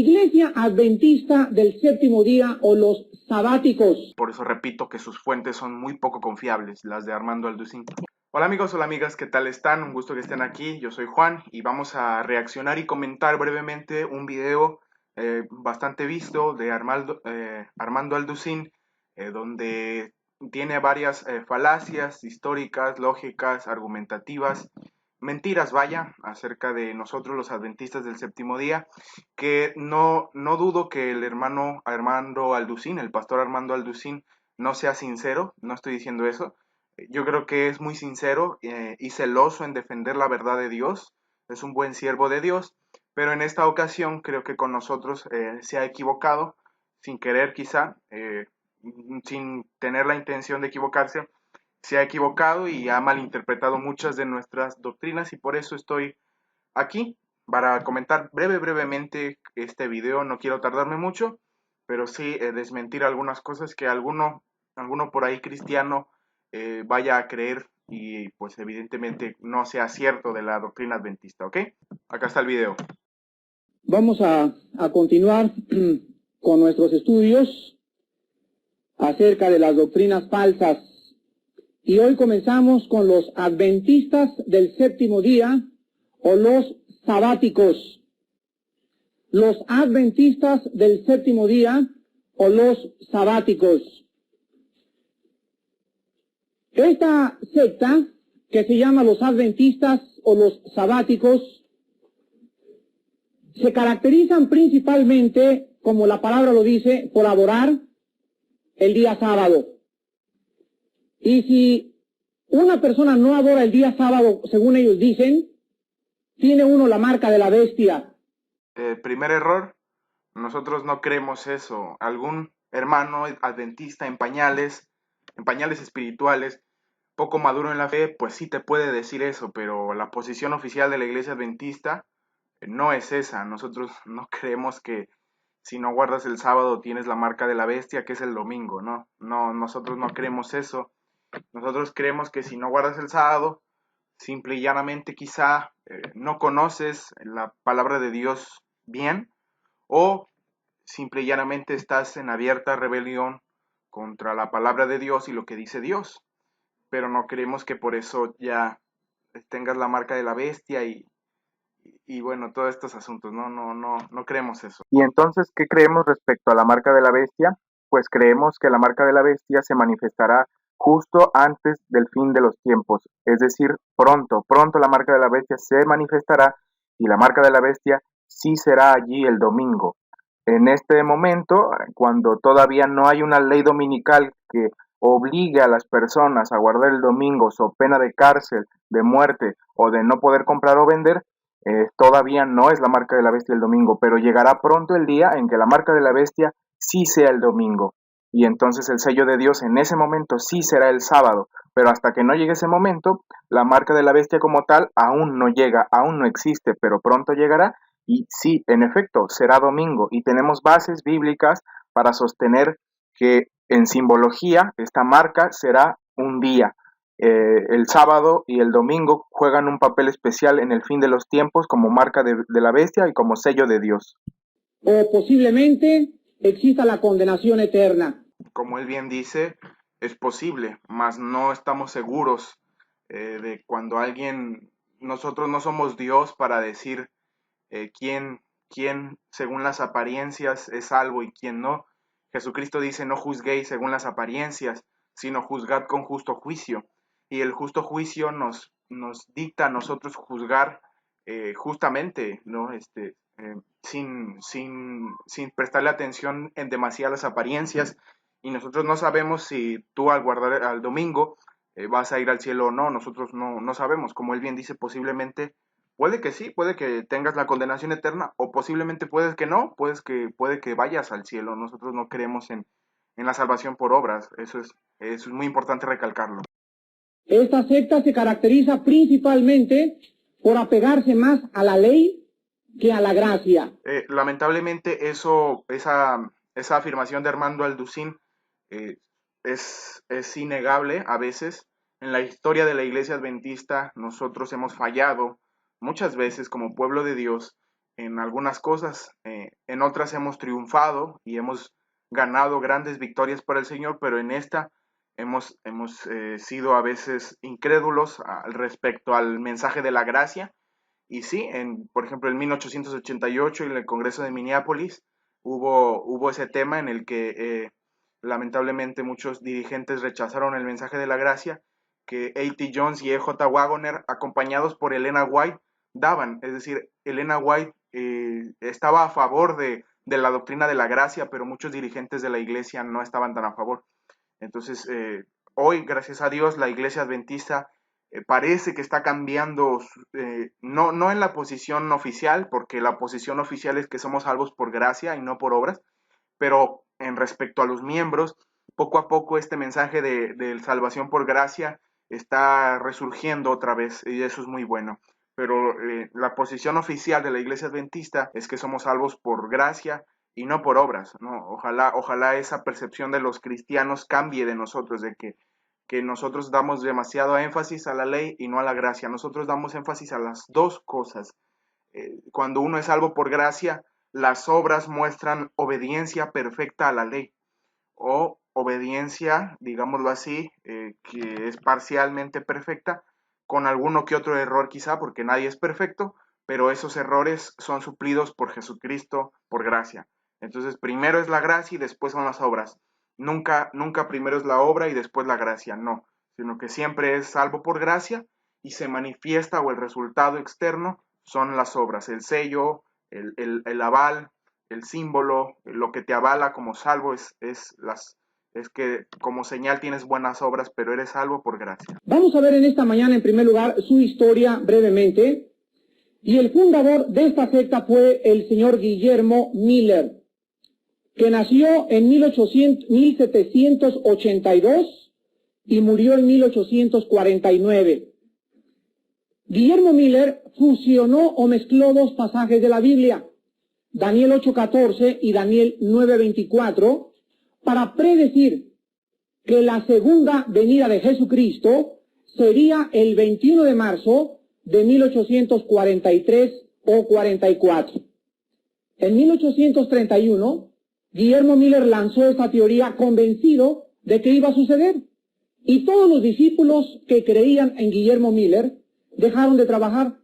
Iglesia Adventista del Séptimo Día o los sabáticos. Por eso repito que sus fuentes son muy poco confiables, las de Armando Alducín. Hola amigos, hola amigas, ¿qué tal están? Un gusto que estén aquí, yo soy Juan y vamos a reaccionar y comentar brevemente un video bastante visto de Armando Alducín, donde tiene varias falacias históricas, lógicas, argumentativas, mentiras, vaya, acerca de nosotros los adventistas del séptimo día, que no dudo que el hermano Armando Alducín, el pastor Armando Alducín, no sea sincero, no estoy diciendo eso. Yo creo que es muy sincero y celoso en defender la verdad de Dios, es un buen siervo de Dios, pero en esta ocasión creo que con nosotros se ha equivocado, sin querer quizá, sin tener la intención de equivocarse, se ha equivocado y ha malinterpretado muchas de nuestras doctrinas y por eso estoy aquí para comentar brevemente este video. No quiero tardarme mucho, pero sí desmentir algunas cosas que alguno por ahí cristiano vaya a creer y pues evidentemente no sea cierto de la doctrina adventista, ¿ok? Acá está el video. Vamos a continuar con nuestros estudios acerca de las doctrinas falsas. Y hoy comenzamos con los adventistas del séptimo día o los sabáticos. Los adventistas del séptimo día o los sabáticos. Esta secta, que se llama los adventistas o los sabáticos, se caracterizan principalmente, como la palabra lo dice, por adorar el día sábado. Y si una persona no adora el día sábado, según ellos dicen, tiene uno la marca de la bestia. Primer error, nosotros no creemos eso. Algún hermano adventista en pañales espirituales, poco maduro en la fe, pues sí te puede decir eso, pero la posición oficial de la iglesia adventista no es esa. Nosotros no creemos que si no guardas el sábado tienes la marca de la bestia, que es el domingo, ¿no? No, nosotros no creemos eso. Nosotros creemos que si no guardas el sábado, simple y llanamente quizá no conoces la palabra de Dios bien, o simple y llanamente estás en abierta rebelión contra la palabra de Dios y lo que dice Dios. Pero no creemos que por eso ya tengas la marca de la bestia y bueno, todos estos asuntos, no creemos eso. ¿Y entonces qué creemos respecto a la marca de la bestia? Pues creemos que la marca de la bestia se manifestará justo antes del fin de los tiempos, es decir, pronto la marca de la bestia se manifestará y la marca de la bestia sí será allí el domingo. En este momento, cuando todavía no hay una ley dominical que obligue a las personas a guardar el domingo so pena de cárcel, de muerte o de no poder comprar o vender, todavía no es la marca de la bestia el domingo, pero llegará pronto el día en que la marca de la bestia sí sea el domingo. Y entonces el sello de Dios en ese momento sí será el sábado, pero hasta que no llegue ese momento, la marca de la bestia como tal aún no llega, aún no existe, pero pronto llegará y sí, en efecto, será domingo. Y tenemos bases bíblicas para sostener que en simbología esta marca será un día. El sábado y el domingo juegan un papel especial en el fin de los tiempos como marca de la bestia y como sello de Dios. O posiblemente exista la condenación eterna. Como él bien dice, es posible, mas no estamos seguros de cuando nosotros no somos Dios para decir quién según las apariencias es salvo y quién no. Jesucristo dice, no juzguéis según las apariencias, sino juzgad con justo juicio. Y el justo juicio nos dicta a nosotros juzgar justamente, ¿no? Sin prestarle atención en demasiadas apariencias. Y nosotros no sabemos si tú al guardar al domingo vas a ir al cielo o no. Nosotros no sabemos. Como él bien dice, posiblemente puede que sí, puede que tengas la condenación eterna o posiblemente puede que no, puede que vayas al cielo. Nosotros no creemos en la salvación por obras, eso es muy importante recalcarlo. Esta secta se caracteriza principalmente por apegarse más a la ley que a la gracia. Lamentablemente esa afirmación de Armando Alducín es innegable a veces. En la historia de la iglesia adventista nosotros hemos fallado muchas veces como pueblo de Dios en algunas cosas, en otras hemos triunfado y hemos ganado grandes victorias para el Señor, pero en esta hemos sido a veces incrédulos al respecto al mensaje de la gracia. Y sí, por ejemplo, en 1888 en el Congreso de Minneapolis hubo ese tema en el que lamentablemente muchos dirigentes rechazaron el mensaje de la gracia que A.T. Jones y E.J. Wagoner, acompañados por Elena White, daban. Es decir, Elena White estaba a favor de la doctrina de la gracia, pero muchos dirigentes de la iglesia no estaban tan a favor. Entonces, hoy, gracias a Dios, la iglesia adventista parece que está cambiando, no en la posición oficial, porque la posición oficial es que somos salvos por gracia y no por obras, pero en respecto a los miembros, poco a poco este mensaje de salvación por gracia está resurgiendo otra vez y eso es muy bueno. Pero la posición oficial de la iglesia adventista es que somos salvos por gracia y no por obras, ¿no? Ojalá esa percepción de los cristianos cambie de nosotros, de que nosotros damos demasiado énfasis a la ley y no a la gracia. Nosotros damos énfasis a las dos cosas. Cuando uno es salvo por gracia, las obras muestran obediencia perfecta a la ley o obediencia, digámoslo así, que es parcialmente perfecta, con alguno que otro error quizá, porque nadie es perfecto, pero esos errores son suplidos por Jesucristo por gracia. Entonces, primero es la gracia y después son las obras. Nunca primero es la obra y después la gracia, no, sino que siempre es salvo por gracia y se manifiesta o el resultado externo son las obras, el sello, el aval, el símbolo, lo que te avala como salvo es que como señal tienes buenas obras, pero eres salvo por gracia. Vamos a ver en esta mañana, en primer lugar, su historia brevemente. Y el fundador de esta secta fue el señor Guillermo Miller, que nació en 1782 y murió en 1849. Guillermo Miller fusionó o mezcló dos pasajes de la Biblia, Daniel 8:14 y Daniel 9:24, para predecir que la segunda venida de Jesucristo sería el 21 de marzo de 1843 o 44. En 1831, Guillermo Miller lanzó esta teoría convencido de que iba a suceder, y todos los discípulos que creían en Guillermo Miller dejaron de trabajar,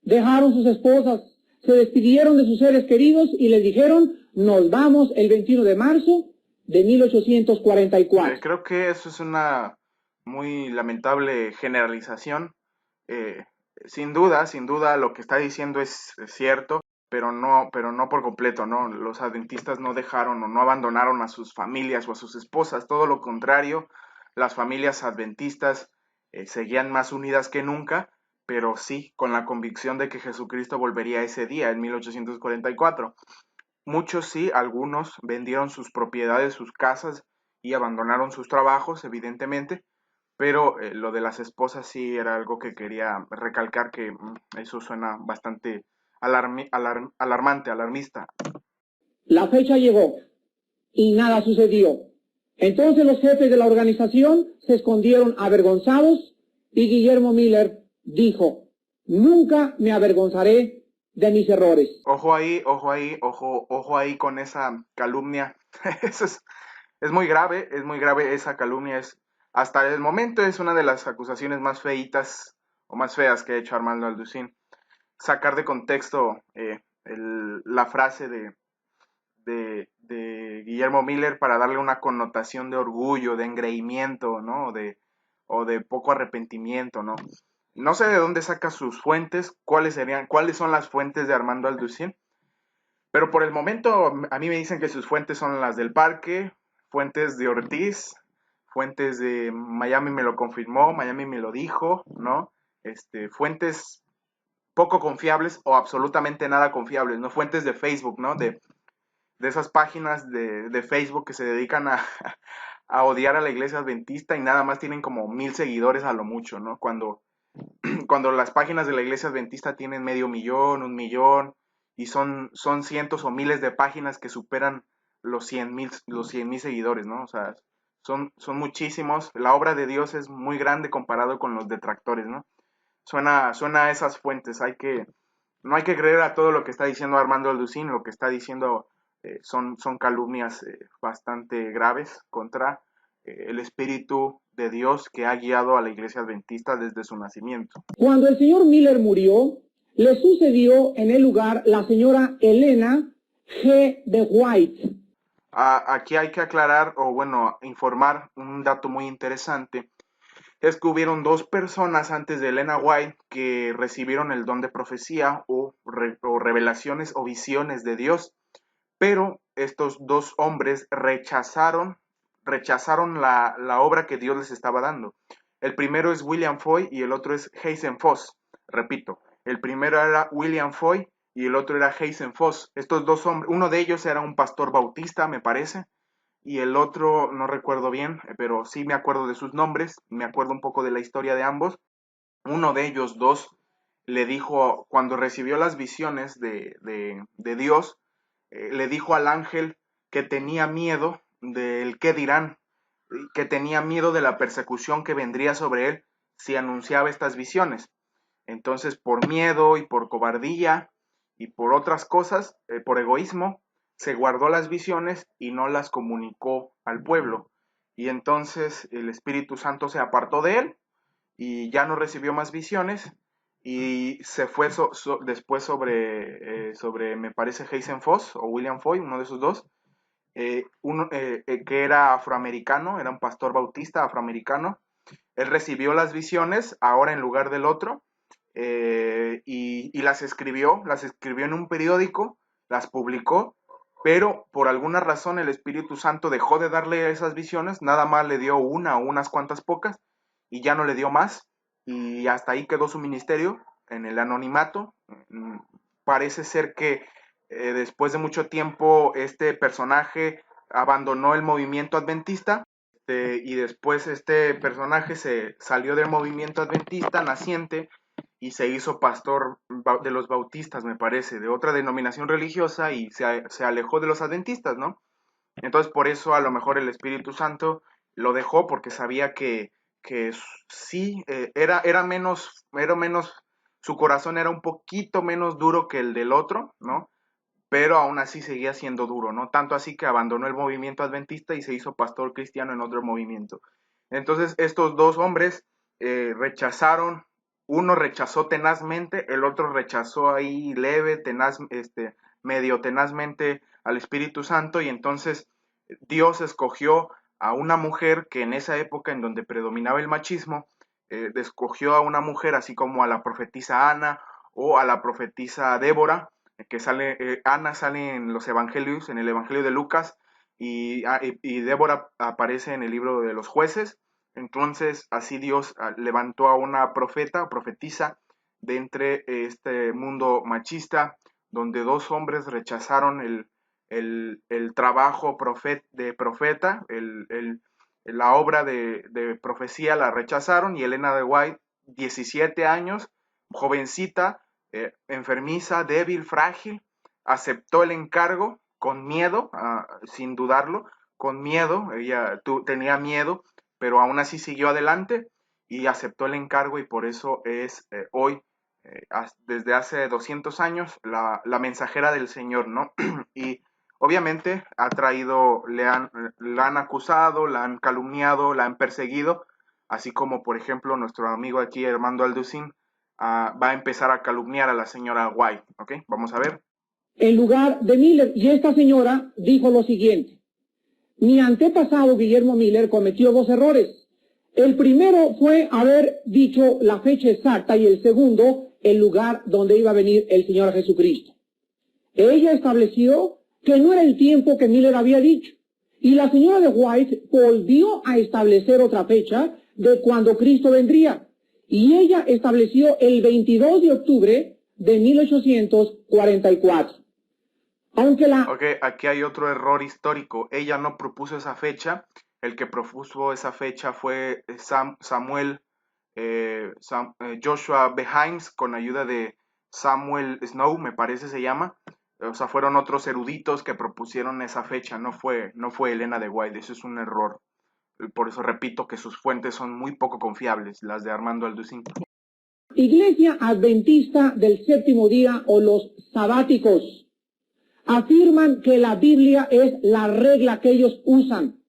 dejaron sus esposas, se despidieron de sus seres queridos y les dijeron, nos vamos el 21 de marzo de 1844. Creo que eso es una muy lamentable generalización. Sin duda, lo que está diciendo es cierto, pero no por completo, ¿no? Los adventistas no dejaron o no abandonaron a sus familias o a sus esposas, todo lo contrario, las familias adventistas seguían más unidas que nunca, pero sí, con la convicción de que Jesucristo volvería ese día, en 1844. Muchos sí, algunos vendieron sus propiedades, sus casas y abandonaron sus trabajos, evidentemente, pero lo de las esposas sí era algo que quería recalcar que eso suena bastante alarmante, alarmista. La fecha llegó y nada sucedió. Entonces los jefes de la organización se escondieron avergonzados y Guillermo Miller dijo, nunca me avergonzaré de mis errores. Ojo ahí con esa calumnia. Eso es muy grave esa calumnia. Hasta el momento es una de las acusaciones más feitas o más feas que ha hecho Armando Alducín. Sacar de contexto la frase de Guillermo Miller para darle una connotación de orgullo, de engreimiento, ¿no? O de poco arrepentimiento, ¿no? No sé de dónde saca sus fuentes, cuáles son las fuentes de Armando Alducín, pero por el momento a mí me dicen que sus fuentes son las del Parque, fuentes de Ortiz, fuentes de Miami me lo confirmó, Miami me lo dijo, ¿no? Fuentes poco confiables o absolutamente nada confiables, ¿no? Fuentes de Facebook, ¿no? De esas páginas de Facebook que se dedican a odiar a la iglesia adventista y nada más tienen como 1000 seguidores a lo mucho, ¿no? Cuando las páginas de la iglesia adventista tienen 500,000, 1,000,000 y son cientos o miles de páginas que superan los 100,000 seguidores, ¿no? O sea, son muchísimos. La obra de Dios es muy grande comparado con los detractores, ¿no? Suena a esas fuentes. no hay que creer a todo lo que está diciendo Armando Alducín, lo que está diciendo son calumnias bastante graves contra el Espíritu de Dios que ha guiado a la Iglesia Adventista desde su nacimiento. Cuando el señor Miller murió, le sucedió en el lugar la señora Elena G. de White. Aquí hay que aclarar, o bueno, informar un dato muy interesante. Es que hubieron dos personas antes de Elena White que recibieron el don de profecía o revelaciones o visiones de Dios, pero estos dos hombres rechazaron la obra que Dios les estaba dando. El primero es William Foy y el otro es Hazen Foss. Repito, el primero era William Foy y el otro era Hazen Foss. Estos dos hombres, uno de ellos era un pastor bautista, me parece, y el otro no recuerdo bien, pero sí me acuerdo de sus nombres, me acuerdo un poco de la historia de ambos. Uno de ellos dos le dijo, cuando recibió las visiones de Dios, le dijo al ángel que tenía miedo del qué dirán, que tenía miedo de la persecución que vendría sobre él si anunciaba estas visiones. Entonces, por miedo y por cobardía y por otras cosas, por egoísmo, se guardó las visiones y no las comunicó al pueblo. Y entonces el Espíritu Santo se apartó de él y ya no recibió más visiones y se fue después sobre, me parece, Hazen Foss o William Foy, uno de esos dos, que era afroamericano, era un pastor bautista afroamericano. Él recibió las visiones ahora en lugar del otro y las escribió en un periódico, las publicó, pero por alguna razón el Espíritu Santo dejó de darle esas visiones, nada más le dio una o unas cuantas pocas y ya no le dio más y hasta ahí quedó su ministerio en el anonimato. Parece ser que después de mucho tiempo este personaje abandonó el movimiento adventista y después este personaje se salió del movimiento adventista naciente y se hizo pastor de los bautistas, me parece, de otra denominación religiosa y se alejó de los adventistas, ¿no? Entonces por eso a lo mejor el Espíritu Santo lo dejó porque sabía que sí, era menos, su corazón era un poquito menos duro que el del otro, ¿no? Pero aún así seguía siendo duro, ¿no? Tanto así que abandonó el movimiento adventista y se hizo pastor cristiano en otro movimiento. Entonces estos dos hombres rechazaron, uno rechazó tenazmente, el otro rechazó ahí leve, medio tenazmente al Espíritu Santo y entonces Dios escogió a una mujer que en esa época en donde predominaba el machismo, escogió a una mujer así como a la profetisa Ana o a la profetisa Débora, que Ana sale en los evangelios, en el evangelio de Lucas, y Débora aparece en el libro de los jueces. Entonces así Dios levantó a una profetisa de entre este mundo machista, donde dos hombres rechazaron el trabajo de profeta, la obra de profecía la rechazaron, y Elena de White, 17 años, jovencita, enfermiza, débil, frágil, aceptó el encargo con miedo, sin dudarlo, con miedo, ella tenía miedo, pero aún así siguió adelante y aceptó el encargo y por eso es hoy, desde hace 200 años, la mensajera del Señor, ¿no? Y obviamente ha traído, la han acusado, la han calumniado, la han perseguido, así como por ejemplo nuestro amigo aquí, Armando Alducín, va a empezar a calumniar a la señora White, ¿ok? Vamos a ver. En lugar de Miller, y esta señora dijo lo siguiente: mi antepasado Guillermo Miller cometió dos errores. El primero fue haber dicho la fecha exacta y el segundo, el lugar donde iba a venir el Señor Jesucristo. Ella estableció que no era el tiempo que Miller había dicho. Y la señora de White volvió a establecer otra fecha de cuando Cristo vendría. Y ella estableció el 22 de octubre de 1844. Aunque Ok, aquí hay otro error histórico. Ella no propuso esa fecha. El que propuso esa fecha fue Joshua Behimes, con ayuda de Samuel Snow, me parece se llama. O sea, fueron otros eruditos que propusieron esa fecha, no fue Elena de White. Eso es un error. Por eso repito que sus fuentes son muy poco confiables, las de Armando Alducín. Iglesia Adventista del Séptimo Día o los sabáticos afirman que la Biblia es la regla que ellos usan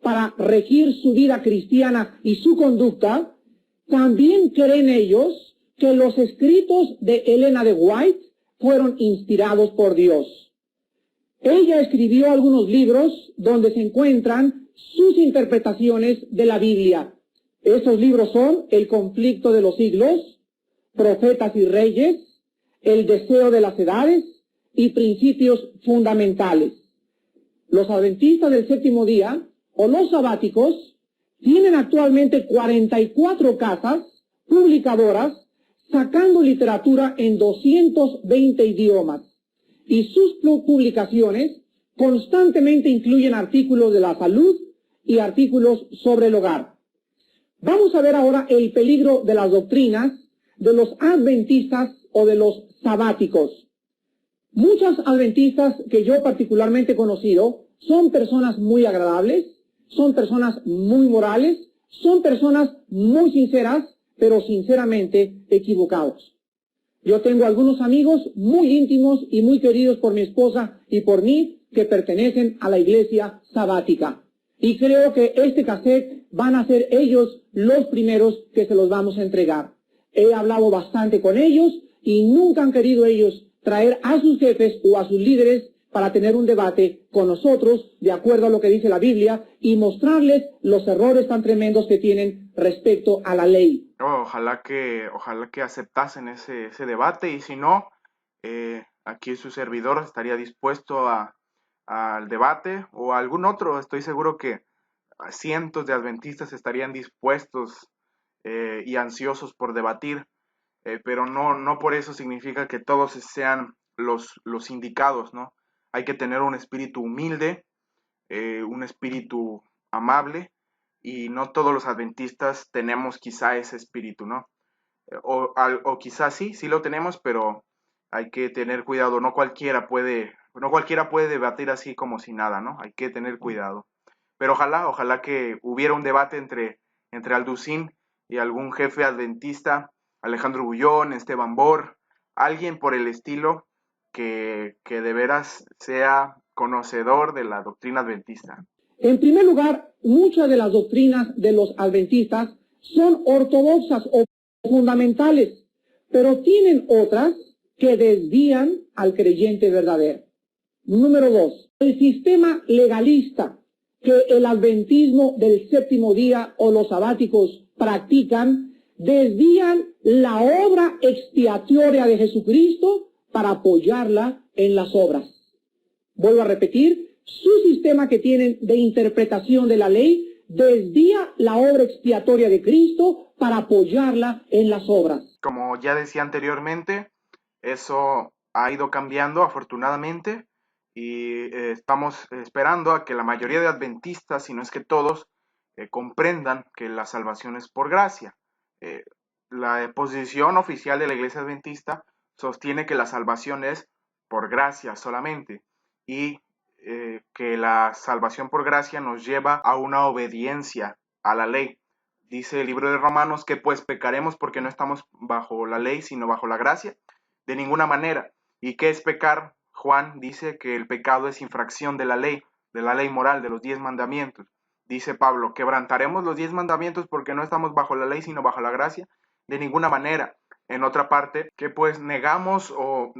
para regir su vida cristiana y su conducta. También creen ellos que los escritos de Elena de White fueron inspirados por Dios. Ella escribió algunos libros donde se encuentran sus interpretaciones de la Biblia. Estos libros son El conflicto de los siglos, Profetas y Reyes, El deseo de las edades y Principios fundamentales. Los adventistas del séptimo día o los sabáticos tienen actualmente 44 casas publicadoras sacando literatura en 220 idiomas, y sus publicaciones constantemente incluyen artículos de la salud y artículos sobre el hogar. Vamos a ver ahora el peligro de las doctrinas de los adventistas o de los sabáticos. Muchos adventistas que yo particularmente he conocido son personas muy agradables, son personas muy morales, son personas muy sinceras, pero sinceramente equivocados. Yo tengo algunos amigos muy íntimos y muy queridos por mi esposa y por mí que pertenecen a la iglesia sabática. Y creo que este cassette van a ser ellos los primeros que se los vamos a entregar. He hablado bastante con ellos y nunca han querido ellos traer a sus jefes o a sus líderes para tener un debate con nosotros de acuerdo a lo que dice la Biblia y mostrarles los errores tan tremendos que tienen respecto a la ley. Ojalá que aceptasen ese debate, y si no, aquí su servidor estaría dispuesto al debate o a algún otro. Estoy seguro que cientos de adventistas estarían dispuestos y ansiosos por debatir, pero no por eso significa que todos sean los indicados, ¿no? Hay que tener un espíritu humilde, un espíritu amable, y no todos los adventistas tenemos quizá ese espíritu, ¿no? O quizás sí lo tenemos, pero hay que tener cuidado. No cualquiera puede debatir así como si nada, ¿no? Hay que tener cuidado. Pero ojalá que hubiera un debate entre Alducín y algún jefe adventista, Alejandro Bullón, Esteban Bor, alguien por el estilo que de veras sea conocedor de la doctrina adventista. En primer lugar, muchas de las doctrinas de los adventistas son ortodoxas o fundamentales, pero tienen otras que desvían al creyente verdadero. Número 2. El sistema legalista que el adventismo del séptimo día o los sabáticos practican desvían la obra expiatoria de Jesucristo para apoyarla en las obras. Vuelvo a repetir, su sistema que tienen de interpretación de la ley desvía la obra expiatoria de Cristo para apoyarla en las obras. Como ya decía anteriormente, eso ha ido cambiando afortunadamente, y estamos esperando a que la mayoría de adventistas, si no es que todos, comprendan que la salvación es por gracia. La posición oficial de la Iglesia Adventista sostiene que la salvación es por gracia solamente, y que la salvación por gracia nos lleva a una obediencia a la ley. Dice el libro de Romanos que pues pecaremos porque no estamos bajo la ley sino bajo la gracia. De ninguna manera. ¿Y qué es pecar? Juan dice que el pecado es infracción de la ley moral, de los 10 mandamientos. Dice Pablo, ¿quebrantaremos los 10 mandamientos porque no estamos bajo la ley sino bajo la gracia? De ninguna manera. En otra parte, que pues negamos o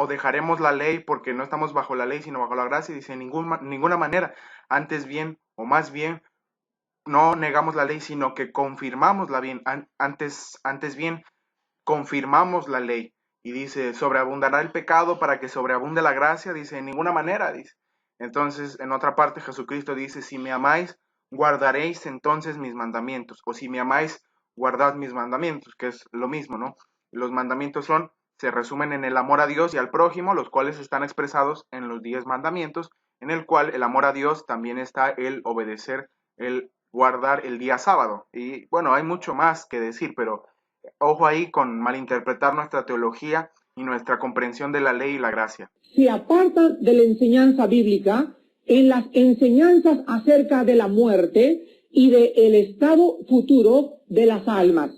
dejaremos la ley porque no estamos bajo la ley sino bajo la gracia. Dice, ninguna manera. Antes bien, o más bien, no negamos la ley sino que confirmamos la bien. Antes bien, confirmamos la ley. Y dice, sobreabundará el pecado para que sobreabunde la gracia. Dice, en ninguna manera, dice. Entonces, en otra parte, Jesucristo dice, si me amáis, guardaréis entonces mis mandamientos. O si me amáis, guardad mis mandamientos, que es lo mismo, ¿no? Los mandamientos se resumen en el amor a Dios y al prójimo, los cuales están expresados en los 10 mandamientos, en el cual el amor a Dios también está el obedecer, el guardar el día sábado. Y bueno, hay mucho más que decir, pero ojo ahí con malinterpretar nuestra teología y nuestra comprensión de la ley y la gracia. Se apartan de la enseñanza bíblica en las enseñanzas acerca de la muerte y del estado futuro de las almas.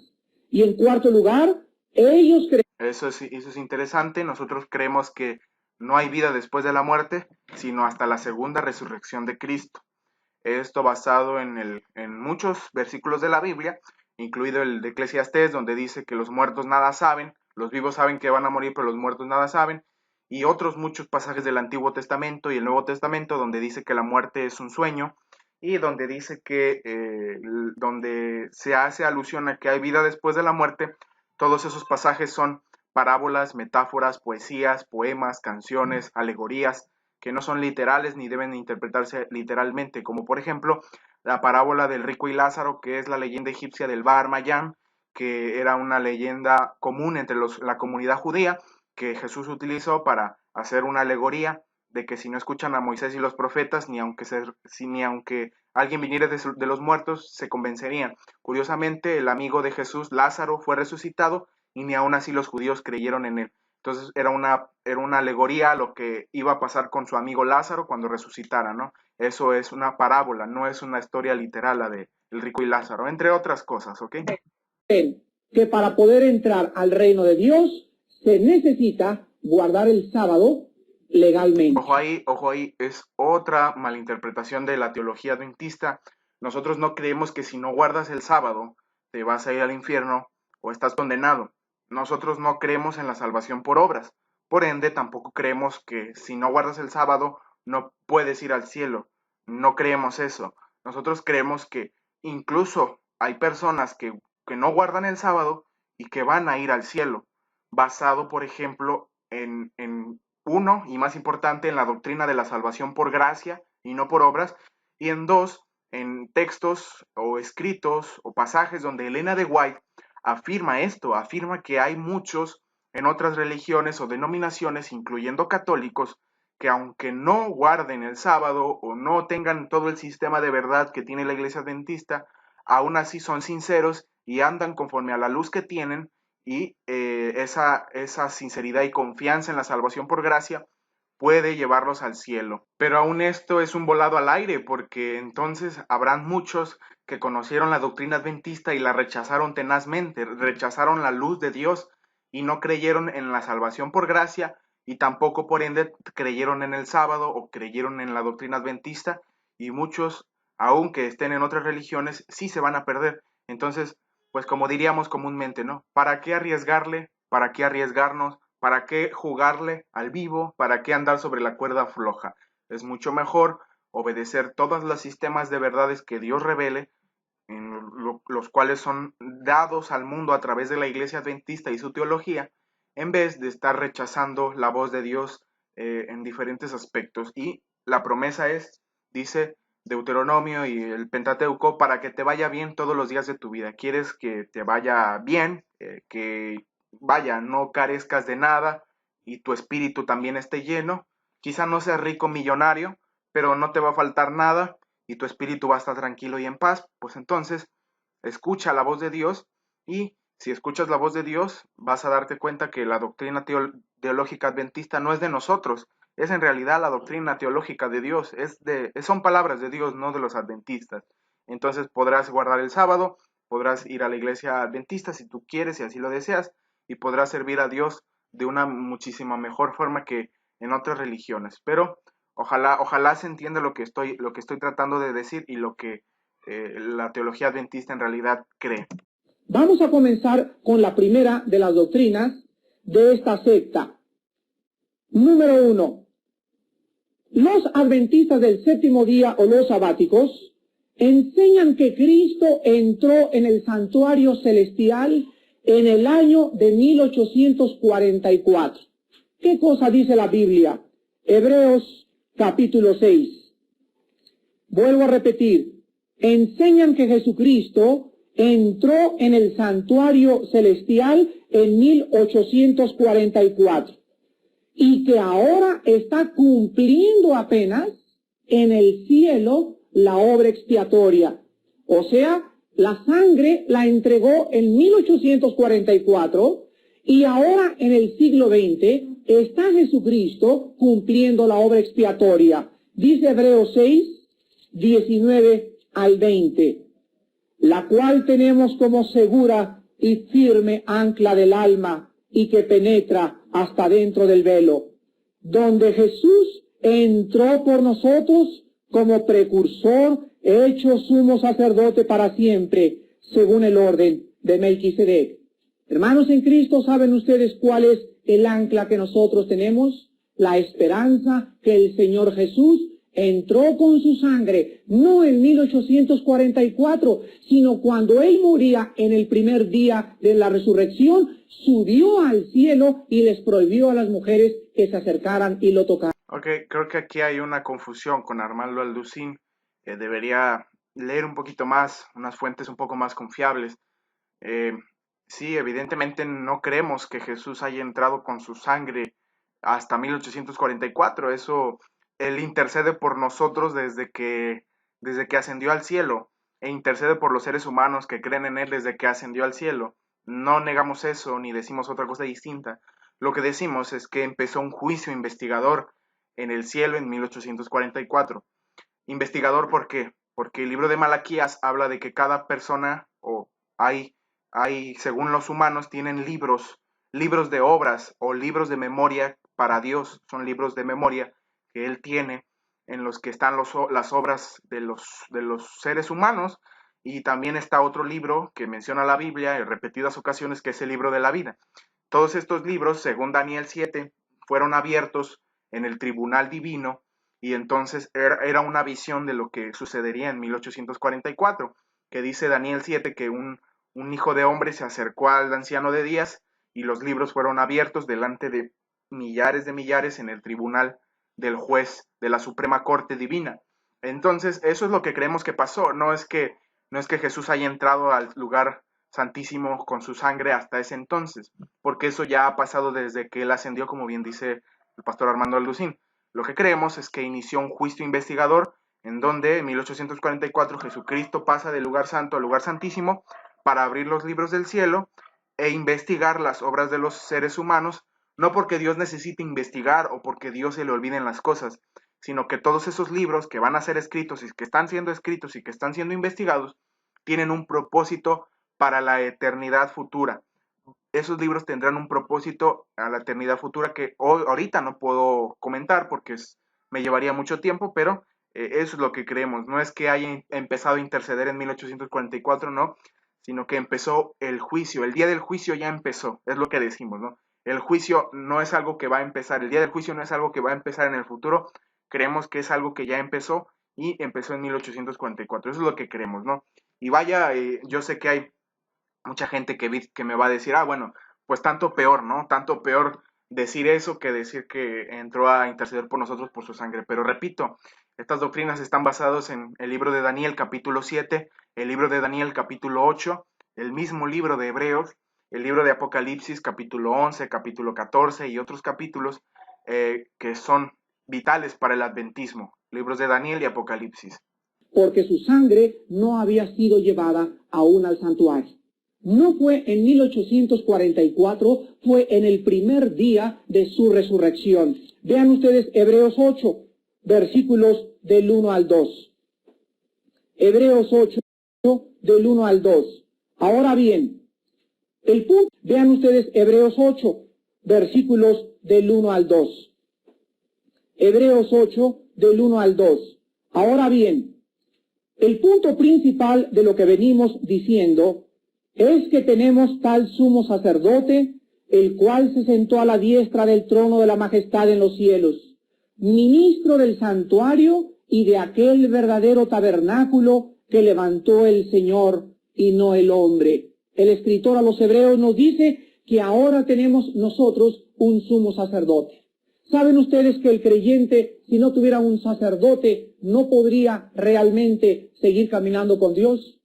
Y en cuarto lugar, Ellos creen. Eso es interesante. Nosotros creemos que no hay vida después de la muerte, sino hasta la segunda resurrección de Cristo. Esto basado en muchos versículos de la Biblia, incluido el de Eclesiastés, donde dice que los muertos nada saben, los vivos saben que van a morir, pero los muertos nada saben, y otros muchos pasajes del Antiguo Testamento y el Nuevo Testamento, donde dice que la muerte es un sueño, y donde dice que, donde se hace alusión a que hay vida después de la muerte. Todos esos pasajes son parábolas, metáforas, poesías, poemas, canciones, alegorías, que no son literales ni deben interpretarse literalmente, como por ejemplo la parábola del rico y Lázaro, que es la leyenda egipcia del Bar Mayán, que era una leyenda común entre la comunidad judía, que Jesús utilizó para hacer una alegoría de que si no escuchan a Moisés y los profetas, ni aunque alguien viniera de los muertos, se convencerían. Curiosamente, el amigo de Jesús, Lázaro, fue resucitado y ni aun así los judíos creyeron en él. Entonces era una alegoría a lo que iba a pasar con su amigo Lázaro cuando resucitara, ¿no? Eso es una parábola, no es una historia literal la de el rico y Lázaro, entre otras cosas, ¿ok? Que para poder entrar al reino de Dios se necesita guardar el sábado legalmente. Ojo ahí, es otra malinterpretación de la teología adventista. Nosotros no creemos que si no guardas el sábado te vas a ir al infierno o estás condenado. Nosotros no creemos en la salvación por obras. Por ende, tampoco creemos que si no guardas el sábado no puedes ir al cielo. No creemos eso. Nosotros creemos que incluso hay personas que no guardan el sábado y que van a ir al cielo, basado, por ejemplo, en uno, y más importante, en la doctrina de la salvación por gracia y no por obras, y en dos, en textos o escritos o pasajes donde Elena de White afirma esto, afirma que hay muchos en otras religiones o denominaciones, incluyendo católicos, que aunque no guarden el sábado o no tengan todo el sistema de verdad que tiene la iglesia adventista, aún así son sinceros y andan conforme a la luz que tienen, y esa sinceridad y confianza en la salvación por gracia puede llevarlos al cielo. Pero aún esto es un volado al aire, porque entonces habrán muchos que conocieron la doctrina adventista y la rechazaron tenazmente, rechazaron la luz de Dios y no creyeron en la salvación por gracia, y tampoco por ende creyeron en el sábado o creyeron en la doctrina adventista, y muchos, aunque estén en otras religiones, sí se van a perder. Entonces, pues como diríamos comúnmente, ¿no? ¿Para qué arriesgarle? ¿Para qué arriesgarnos? ¿Para qué jugarle al vivo? ¿Para qué andar sobre la cuerda floja? Es mucho mejor obedecer todos los sistemas de verdades que Dios revele, los cuales son dados al mundo a través de la iglesia adventista y su teología, en vez de estar rechazando la voz de Dios en diferentes aspectos. Y la promesa es, dice Deuteronomio y el Pentateuco, para que te vaya bien todos los días de tu vida. ¿Quieres que te vaya bien? Que vaya, no carezcas de nada y tu espíritu también esté lleno. Quizá no seas rico millonario, pero no te va a faltar nada y tu espíritu va a estar tranquilo y en paz. Pues entonces, escucha la voz de Dios, y si escuchas la voz de Dios, vas a darte cuenta que la doctrina teológica adventista no es de nosotros, es en realidad la doctrina teológica de Dios, son palabras de Dios, no de los adventistas. Entonces podrás guardar el sábado, podrás ir a la iglesia adventista si tú quieres y así lo deseas, y podrás servir a Dios de una muchísima mejor forma que en otras religiones. Pero ojalá se entienda lo que estoy tratando de decir y lo que la teología adventista en realidad cree. Vamos a comenzar con la primera de las doctrinas de esta secta. Número 1. Los adventistas del séptimo día o los sabáticos enseñan que Cristo entró en el santuario celestial en el año de 1844. ¿Qué cosa dice la Biblia? Hebreos capítulo 6. Vuelvo a repetir. Enseñan que Jesucristo entró en el santuario celestial en 1844 y que ahora está cumpliendo apenas en el cielo la obra expiatoria. O sea, la sangre la entregó en 1844 y ahora en el siglo XX está Jesucristo cumpliendo la obra expiatoria. Dice Hebreos 6, 19 al 20, la cual tenemos como segura y firme ancla del alma y que penetra hasta dentro del velo, donde Jesús entró por nosotros como precursor, hecho sumo sacerdote para siempre, según el orden de Melquisedec. Hermanos en Cristo, ¿saben ustedes cuál es el ancla que nosotros tenemos? La esperanza que el Señor Jesús entró con su sangre, no en 1844, sino cuando Él moría en el primer día de la resurrección, subió al cielo y les prohibió a las mujeres que se acercaran y lo tocaran. Ok, creo que aquí hay una confusión con Armando Alducín. Debería leer un poquito más, unas fuentes un poco más confiables. Sí, evidentemente no creemos que Jesús haya entrado con su sangre hasta 1844. Eso, Él intercede por nosotros desde que ascendió al cielo, e intercede por los seres humanos que creen en Él desde que ascendió al cielo. No negamos eso ni decimos otra cosa distinta. Lo que decimos es que empezó un juicio investigador en el cielo en 1844. Investigador, ¿por qué? Porque el libro de Malaquías habla de que cada persona, o hay, según los humanos, tienen libros de obras o libros de memoria para Dios. Son libros de memoria que Él tiene en los que están las obras de los seres humanos, y también está otro libro que menciona la Biblia en repetidas ocasiones, que es el libro de la vida. Todos estos libros, según Daniel 7, fueron abiertos en el tribunal divino, y entonces era una visión de lo que sucedería en 1844, que dice Daniel 7 que un hijo de hombre se acercó al anciano de días y los libros fueron abiertos delante de millares en el tribunal del juez de la Suprema Corte Divina. Entonces, eso es lo que creemos que pasó. No es que Jesús haya entrado al lugar santísimo con su sangre hasta ese entonces, porque eso ya ha pasado desde que Él ascendió, como bien dice el pastor Armando Alducín. Lo que creemos es que inició un juicio investigador en donde en 1844 Jesucristo pasa del lugar santo al lugar santísimo para abrir los libros del cielo e investigar las obras de los seres humanos, no porque Dios necesite investigar o porque Dios se le olviden las cosas, sino que todos esos libros que van a ser escritos y que están siendo escritos y que están siendo investigados tienen un propósito para la eternidad futura. Esos libros tendrán un propósito a la eternidad futura que ahorita no puedo comentar porque me llevaría mucho tiempo, pero eso es lo que creemos. No es que haya empezado a interceder en 1844, no, sino que empezó el juicio. El día del juicio ya empezó, es lo que decimos, ¿no? El juicio no es algo que va a empezar, el día del juicio no es algo que va a empezar en el futuro, creemos que es algo que ya empezó y empezó en 1844. Eso es lo que creemos, ¿no? Y vaya, yo sé que hay mucha gente que me va a decir, bueno, pues tanto peor, ¿no? Tanto peor decir eso que decir que entró a interceder por nosotros por su sangre. Pero repito, estas doctrinas están basadas en el libro de Daniel capítulo 7, el libro de Daniel capítulo 8, el mismo libro de Hebreos, el libro de Apocalipsis capítulo 11, capítulo 14 y otros capítulos que son vitales para el adventismo, libros de Daniel y Apocalipsis. Porque su sangre no había sido llevada aún al santuario. No fue en 1844, fue en el primer día de su resurrección. Vean ustedes Hebreos 8, versículos del 1 al 2. Hebreos 8, del 1 al 2. Ahora bien, el punto, vean ustedes Hebreos 8, versículos del 1 al 2. Hebreos 8, del 1 al 2. Ahora bien, el punto principal de lo que venimos diciendo es que tenemos tal sumo sacerdote, el cual se sentó a la diestra del trono de la majestad en los cielos, ministro del santuario y de aquel verdadero tabernáculo que levantó el Señor y no el hombre. El escritor a los Hebreos nos dice que ahora tenemos nosotros un sumo sacerdote. ¿Saben ustedes que el creyente, si no tuviera un sacerdote, no podría realmente seguir caminando con Dios?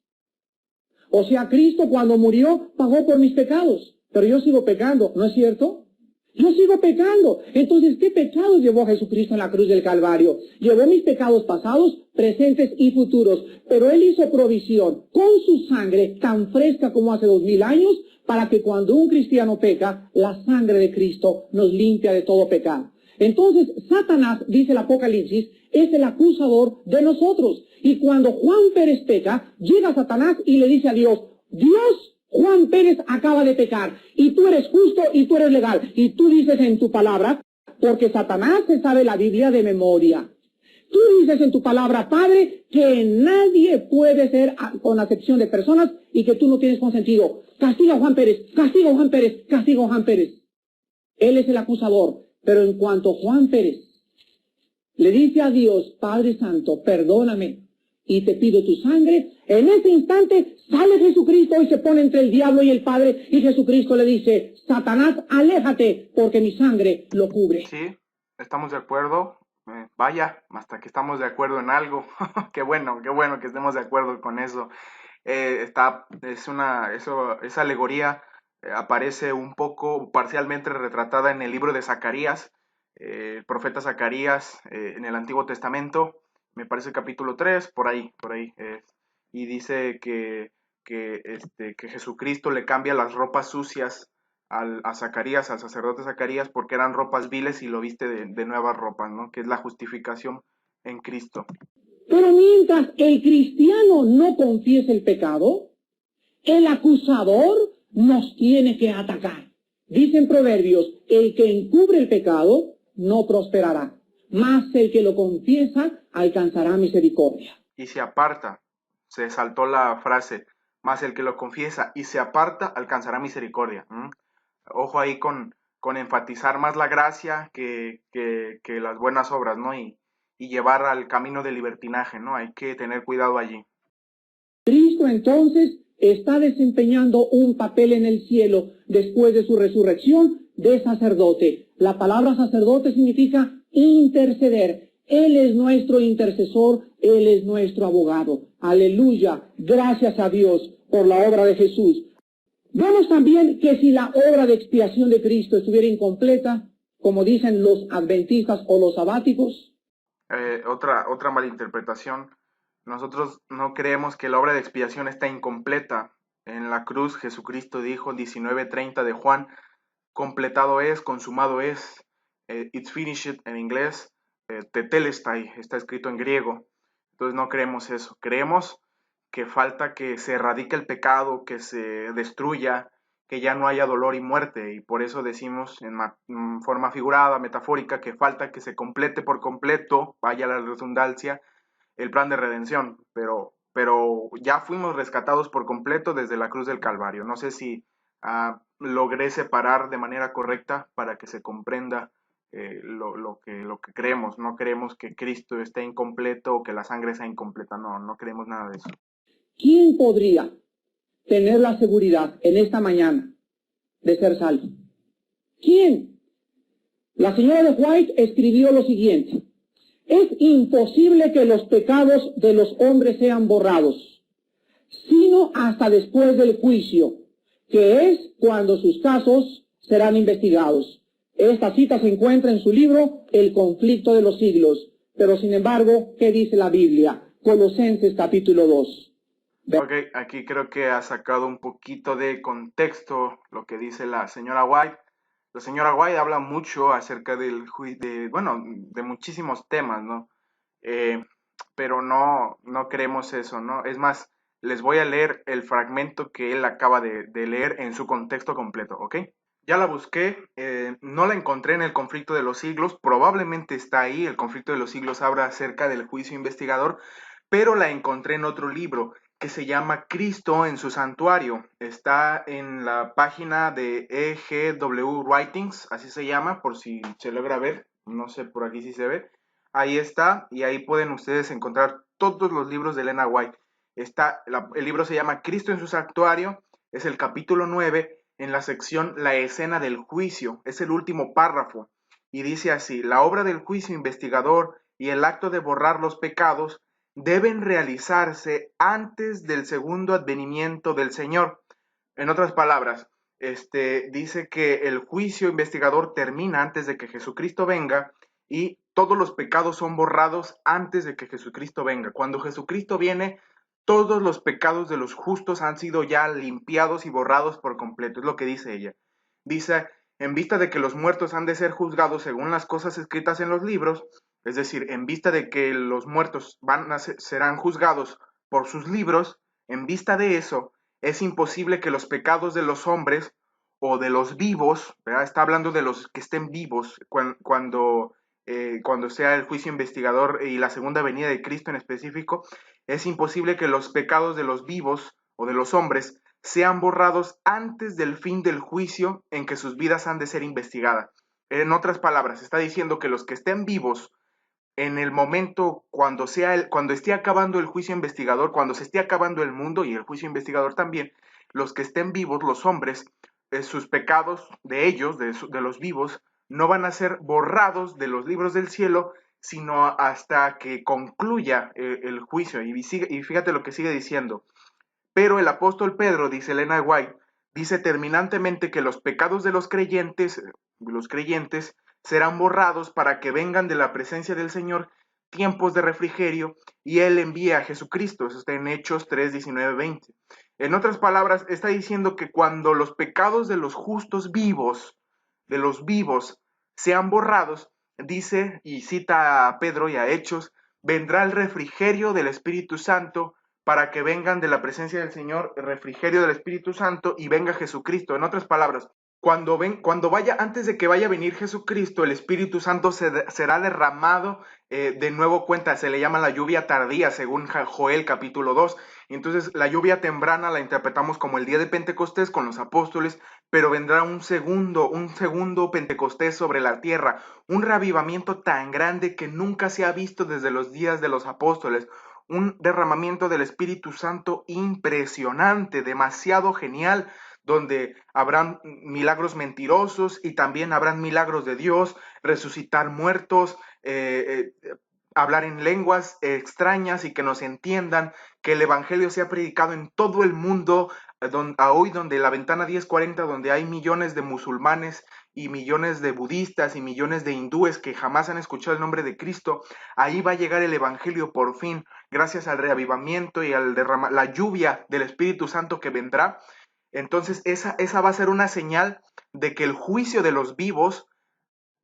O sea, Cristo cuando murió pagó por mis pecados, pero yo sigo pecando, ¿no es cierto? Yo sigo pecando. Entonces, ¿qué pecados llevó Jesucristo en la cruz del Calvario? Llevó mis pecados pasados, presentes y futuros, pero Él hizo provisión con su sangre tan fresca como hace 2000 años, para que cuando un cristiano peca, la sangre de Cristo nos limpia de todo pecado. Entonces, Satanás, dice el Apocalipsis, es el acusador de nosotros. Y cuando Juan Pérez peca, llega Satanás y le dice a Dios, Dios, Juan Pérez acaba de pecar, y tú eres justo y tú eres legal, y tú dices en tu palabra, porque Satanás se sabe la Biblia de memoria. Tú dices en tu palabra, Padre, que nadie puede ser con acepción de personas y que tú no tienes consentido. Castiga a Juan Pérez, castiga a Juan Pérez, castiga a Juan Pérez. Él es el acusador, pero en cuanto Juan Pérez le dice a Dios, Padre Santo, perdóname y te pido tu sangre, en ese instante sale Jesucristo y se pone entre el diablo y el Padre, y Jesucristo le dice, Satanás, aléjate, porque mi sangre lo cubre. Sí, estamos de acuerdo. Vaya, hasta que estamos de acuerdo en algo. Qué bueno que estemos de acuerdo con eso. Esa alegoría aparece un poco parcialmente retratada en el libro de Zacarías, el profeta Zacarías, en el Antiguo Testamento, me parece capítulo 3 por ahí, y dice que Jesucristo le cambia las ropas sucias a Zacarías, al sacerdote Zacarías, porque eran ropas viles y lo viste de nuevas ropas, ¿no? Que es la justificación en Cristo. Pero mientras el cristiano no confiese el pecado, el acusador nos tiene que atacar. Dicen Proverbios, el que encubre el pecado no prosperará, mas el que lo confiesa alcanzará misericordia. Y se aparta, se saltó la frase, mas el que lo confiesa y se aparta alcanzará misericordia. Ojo ahí con enfatizar más la gracia que las buenas obras, ¿no? Y llevar al camino del libertinaje, ¿no? Hay que tener cuidado allí. Cristo entonces está desempeñando un papel en el cielo después de su resurrección de sacerdote. La palabra sacerdote significa interceder. Él es nuestro intercesor, Él es nuestro abogado. Aleluya, gracias a Dios por la obra de Jesús. Vemos también que si la obra de expiación de Cristo estuviera incompleta, como dicen los adventistas o los sabáticos. Otra malinterpretación. Nosotros no creemos que la obra de expiación está incompleta. En la cruz Jesucristo dijo 19:30 de Juan, completado es, consumado es, it's finished en inglés, tetelestai, está escrito en griego. Entonces no creemos eso. Creemos que falta que se erradique el pecado, que se destruya, que ya no haya dolor y muerte, y por eso decimos en forma figurada, metafórica, que falta que se complete por completo, vaya la redundancia, el plan de redención, pero ya fuimos rescatados por completo desde la cruz del Calvario. No sé si logré separar de manera correcta para que se comprenda lo que creemos. No creemos que Cristo esté incompleto o que la sangre sea incompleta, no creemos nada de eso. ¿Quién podría tener la seguridad en esta mañana de ser salvo? ¿Quién? La señora de White escribió lo siguiente: es imposible que los pecados de los hombres sean borrados, sino hasta después del juicio, que es cuando sus casos serán investigados. Esta cita se encuentra en su libro El conflicto de los siglos. Pero sin embargo, ¿qué dice la Biblia? Colosenses capítulo 2. Ok, aquí creo que ha sacado un poquito de contexto lo que dice la señora White. La señora White habla mucho acerca de muchísimos temas, ¿no? Pero no creemos eso, ¿no? Es más, les voy a leer el fragmento que él acaba de leer en su contexto completo, ¿ok? Ya la busqué, no la encontré en el conflicto de los siglos, probablemente está ahí, el conflicto de los siglos habla acerca del juicio investigador, pero la encontré en otro libro que se llama Cristo en su santuario. Está en la página de EGW Writings, así se llama, por si se logra ver, no sé por aquí si se ve. Ahí está, y ahí pueden ustedes encontrar todos los libros de Elena White. El libro se llama Cristo en su santuario, es el capítulo 9, en la sección La escena del juicio, es el último párrafo, y dice así: la obra del juicio investigador y el acto de borrar los pecados deben realizarse antes del segundo advenimiento del Señor. En otras palabras, dice que el juicio investigador termina antes de que Jesucristo venga y todos los pecados son borrados antes de que Jesucristo venga. Cuando Jesucristo viene, todos los pecados de los justos han sido ya limpiados y borrados por completo. Es lo que dice ella. Dice, en vista de que los muertos han de ser juzgados según las cosas escritas en los libros, es decir, en vista de que los muertos serán juzgados por sus libros, en vista de eso, es imposible que los pecados de los hombres o de los vivos, ¿verdad? Está hablando de los que estén vivos cuando sea el juicio investigador y la segunda venida de Cristo en específico, es imposible que los pecados de los vivos o de los hombres sean borrados antes del fin del juicio en que sus vidas han de ser investigadas. En otras palabras, está diciendo que los que estén vivos en el momento cuando esté acabando el juicio investigador, cuando se esté acabando el mundo y el juicio investigador también, los que estén vivos, los hombres, sus pecados de ellos, de los vivos, no van a ser borrados de los libros del cielo, sino hasta que concluya el juicio. Y fíjate lo que sigue diciendo. Pero el apóstol Pedro, dice Elena White, dice terminantemente que los pecados de los creyentes serán borrados para que vengan de la presencia del Señor tiempos de refrigerio y Él envía a Jesucristo. Eso está en Hechos 3, 19, 20. En otras palabras, está diciendo que cuando los pecados de los justos vivos, de los vivos, sean borrados, dice y cita a Pedro y a Hechos, vendrá el refrigerio del Espíritu Santo para que vengan de la presencia del Señor, refrigerio del Espíritu Santo y venga Jesucristo. En otras palabras, antes de que vaya a venir Jesucristo, el Espíritu Santo será derramado de nuevo cuenta, se le llama la lluvia tardía, según Joel capítulo 2. Entonces, la lluvia temprana la interpretamos como el día de Pentecostés con los apóstoles, pero vendrá un segundo Pentecostés sobre la tierra, un reavivamiento tan grande que nunca se ha visto desde los días de los apóstoles, un derramamiento del Espíritu Santo impresionante, demasiado genial, donde habrán milagros mentirosos y también habrán milagros de Dios, resucitar muertos, hablar en lenguas extrañas y que nos entiendan, que el Evangelio sea predicado en todo el mundo, hoy donde la ventana 1040, donde hay millones de musulmanes y millones de budistas y millones de hindúes que jamás han escuchado el nombre de Cristo, ahí va a llegar el Evangelio por fin, gracias al reavivamiento y la lluvia del Espíritu Santo que vendrá. Entonces esa va a ser una señal de que el juicio de los vivos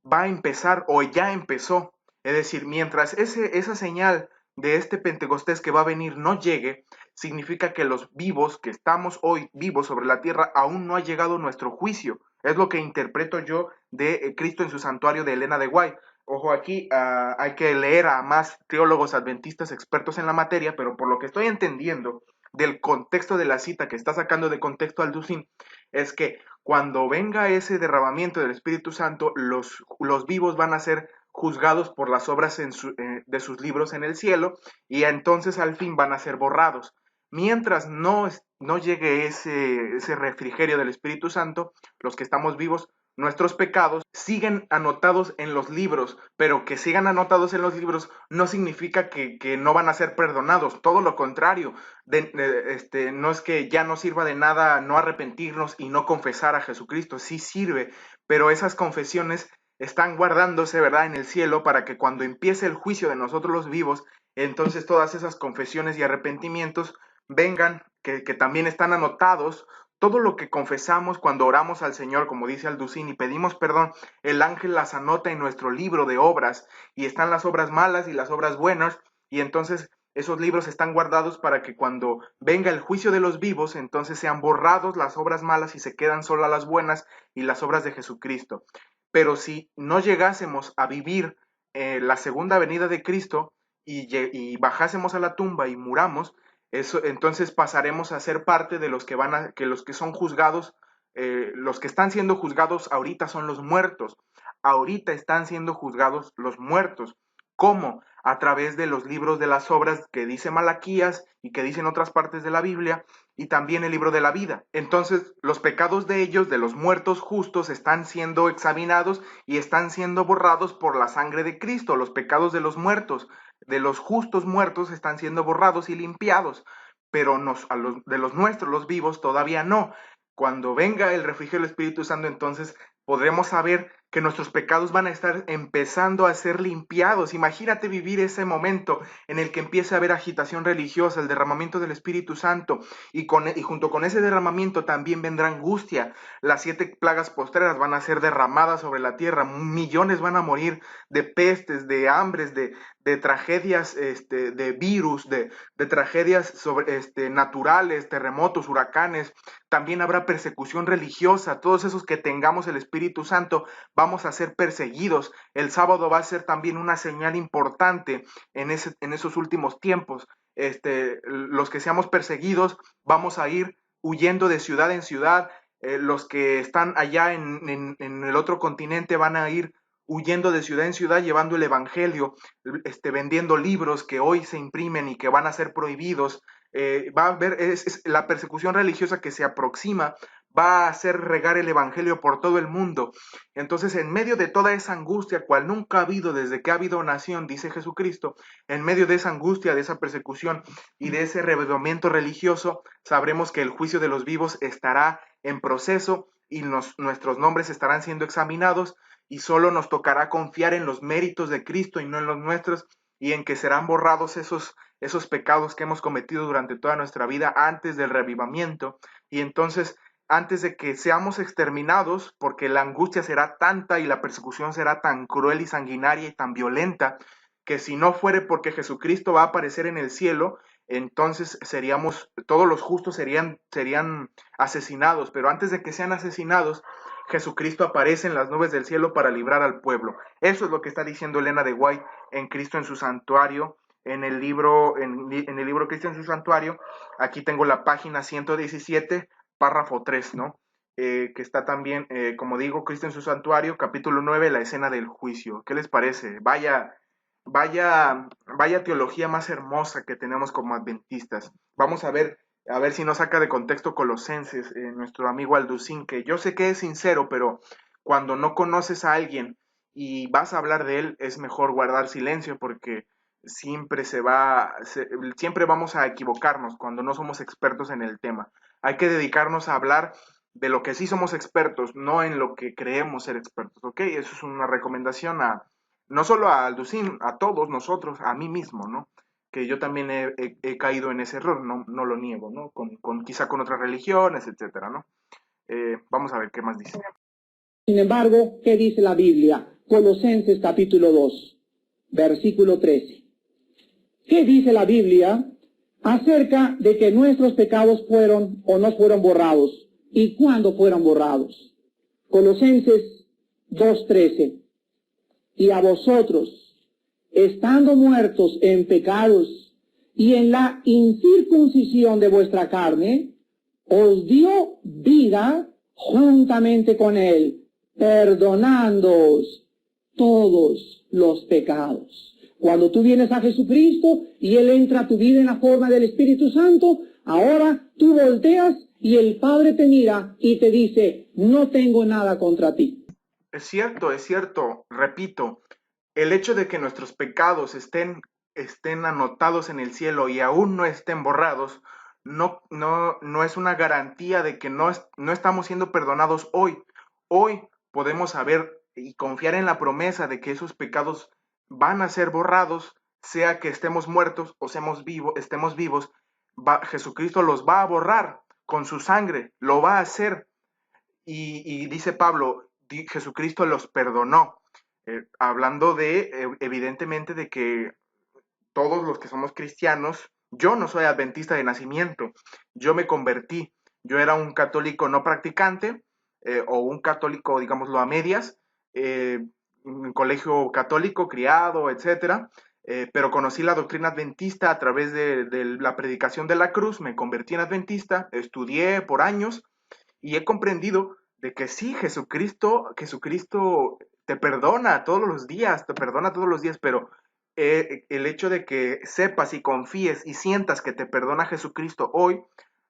va a empezar o ya empezó. Es decir, mientras esa señal de este Pentecostés que va a venir no llegue, significa que los vivos, que estamos hoy vivos sobre la tierra, aún no ha llegado nuestro juicio. Es lo que interpreto yo de Cristo en su santuario de Elena de White. Ojo, aquí hay que leer a más teólogos adventistas expertos en la materia, pero por lo que estoy entendiendo del contexto de la cita que está sacando de contexto Alducin, es que cuando venga ese derramamiento del Espíritu Santo, los vivos van a ser juzgados por las obras de sus libros en el cielo y entonces al fin van a ser borrados. Mientras no llegue ese refrigerio del Espíritu Santo, los que estamos vivos, nuestros pecados siguen anotados en los libros, pero que sigan anotados en los libros no significa que no van a ser perdonados, todo lo contrario. No es que ya no sirva de nada no arrepentirnos y no confesar a Jesucristo, sí sirve, pero esas confesiones están guardándose, ¿verdad?, en el cielo para que cuando empiece el juicio de nosotros los vivos, entonces todas esas confesiones y arrepentimientos vengan, que también están anotados. Todo lo que confesamos cuando oramos al Señor, como dice Alducin, y pedimos perdón, el ángel las anota en nuestro libro de obras, y están las obras malas y las obras buenas, y entonces esos libros están guardados para que cuando venga el juicio de los vivos, entonces sean borrados las obras malas y se quedan solo las buenas y las obras de Jesucristo. Pero si no llegásemos a vivir la segunda venida de Cristo y bajásemos a la tumba y muramos, entonces pasaremos a ser parte de los que son juzgados, los que están siendo juzgados ahorita son los muertos. Ahorita están siendo juzgados los muertos. ¿Cómo? A través de los libros de las obras que dice Malaquías y que dicen otras partes de la Biblia, y también el libro de la vida. Entonces, los pecados de ellos, de los muertos justos, están siendo examinados y están siendo borrados por la sangre de Cristo. Los pecados de los muertos, de los justos muertos, están siendo borrados y limpiados, pero de los nuestros, los vivos, todavía no. Cuando venga el refrigerio del Espíritu Santo, entonces podremos saber que nuestros pecados van a estar empezando a ser limpiados. Imagínate vivir ese momento en el que empieza a haber agitación religiosa, el derramamiento del Espíritu Santo, y junto con ese derramamiento también vendrá angustia. Las 7 plagas postreras van a ser derramadas sobre la tierra, millones van a morir de pestes, de hambres, de de tragedias, de virus, de tragedias naturales, terremotos, huracanes. También habrá persecución religiosa. Todos esos que tengamos el Espíritu Santo vamos a ser perseguidos. El sábado va a ser también una señal importante en esos últimos tiempos. Los que seamos perseguidos vamos a ir huyendo de ciudad en ciudad. Los que están allá en el otro continente van a ir huyendo de ciudad en ciudad, llevando el evangelio, vendiendo libros que hoy se imprimen y que van a ser prohibidos. Va a haber la persecución religiosa que se aproxima, va a hacer regar el evangelio por todo el mundo. Entonces, en medio de toda esa angustia, cual nunca ha habido desde que ha habido nación, dice Jesucristo, en medio de esa angustia, de esa persecución y de ese rebelamiento religioso, sabremos que el juicio de los vivos estará en proceso y nuestros nombres estarán siendo examinados, y solo nos tocará confiar en los méritos de Cristo y no en los nuestros, y en que serán borrados esos pecados que hemos cometido durante toda nuestra vida antes del revivimiento. Y entonces, antes de que seamos exterminados, porque la angustia será tanta y la persecución será tan cruel y sanguinaria y tan violenta, que si no fuere porque Jesucristo va a aparecer en el cielo, entonces todos los justos serían asesinados. Pero antes de que sean asesinados, Jesucristo aparece en las nubes del cielo para librar al pueblo. Eso es lo que está diciendo Elena de White en Cristo en su Santuario, en el libro Cristo en su Santuario. Aquí tengo la página 117, párrafo 3, ¿no? Que está también, como digo, Cristo en su Santuario, capítulo 9, la escena del juicio. ¿Qué les parece? Vaya teología más hermosa que tenemos como adventistas. Vamos a ver si nos saca de contexto Colosenses, nuestro amigo Alducín, que yo sé que es sincero, pero cuando no conoces a alguien y vas a hablar de él, es mejor guardar silencio, porque siempre siempre vamos a equivocarnos cuando no somos expertos en el tema. Hay que dedicarnos a hablar de lo que sí somos expertos, no en lo que creemos ser expertos, ¿ok? Eso es una recomendación no solo a Alducín, a todos nosotros, a mí mismo, ¿no? Que yo también he caído en ese error, no lo niego, ¿no? Quizá con otras religiones, etcétera, ¿no? Vamos a ver qué más dice. Sin embargo, ¿qué dice la Biblia? Colosenses capítulo 2, versículo 13. ¿Qué dice la Biblia acerca de que nuestros pecados fueron o no fueron borrados? ¿Y cuándo fueron borrados? Colosenses 2:13. Y a vosotros, estando muertos en pecados y en la incircuncisión de vuestra carne, os dio vida juntamente con él, perdonándoos todos los pecados. Cuando tú vienes a Jesucristo y Él entra a tu vida en la forma del Espíritu Santo, ahora tú volteas y el Padre te mira y te dice, no tengo nada contra ti. Es cierto, repito, el hecho de que nuestros pecados estén anotados en el cielo y aún no estén borrados, no es una garantía de que no estamos siendo perdonados hoy. Hoy podemos saber y confiar en la promesa de que esos pecados van a ser borrados, sea que estemos muertos o estemos vivos, Jesucristo los va a borrar con su sangre, lo va a hacer. Y dice Pablo, Jesucristo los perdonó, hablando evidentemente de que todos los que somos cristianos, yo no soy adventista de nacimiento, yo me convertí, yo era un católico no practicante, o un católico, digámoslo, a medias, un colegio católico, criado, etcétera, pero conocí la doctrina adventista a través de la predicación de la cruz, me convertí en adventista, estudié por años y he comprendido de que sí, Jesucristo te perdona todos los días, pero el hecho de que sepas y confíes y sientas que te perdona Jesucristo hoy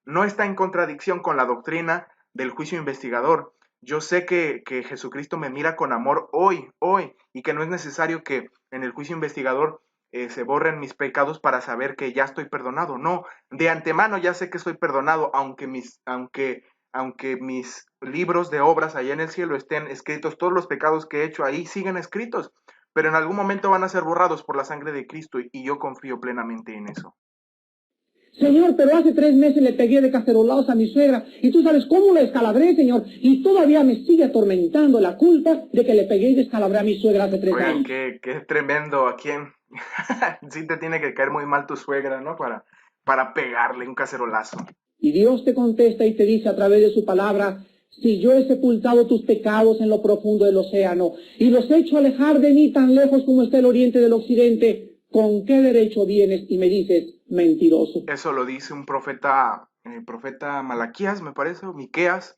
no está en contradicción con la doctrina del juicio investigador. Yo sé que Jesucristo me mira con amor hoy, y que no es necesario que en el juicio investigador se borren mis pecados para saber que ya estoy perdonado. No, de antemano ya sé que estoy perdonado, aunque mis libros de obras allá en el cielo estén escritos, todos los pecados que he hecho ahí siguen escritos, pero en algún momento van a ser borrados por la sangre de Cristo y yo confío plenamente en eso. Señor, pero hace 3 meses le pegué de cacerolados a mi suegra y tú sabes cómo le descalabré, Señor, y todavía me sigue atormentando la culpa de que le pegué y descalabré a mi suegra hace 3 años. Qué tremendo. ¿A quién Sí te tiene que caer muy mal tu suegra, ¿no? Para pegarle un cacerolazo. Y Dios te contesta y te dice a través de su palabra: si yo he sepultado tus pecados en lo profundo del océano y los he hecho alejar de mí tan lejos como está el oriente del occidente, ¿con qué derecho vienes y me dices mentiroso? Eso lo dice un profeta, el profeta Malaquías, me parece, o Miqueas,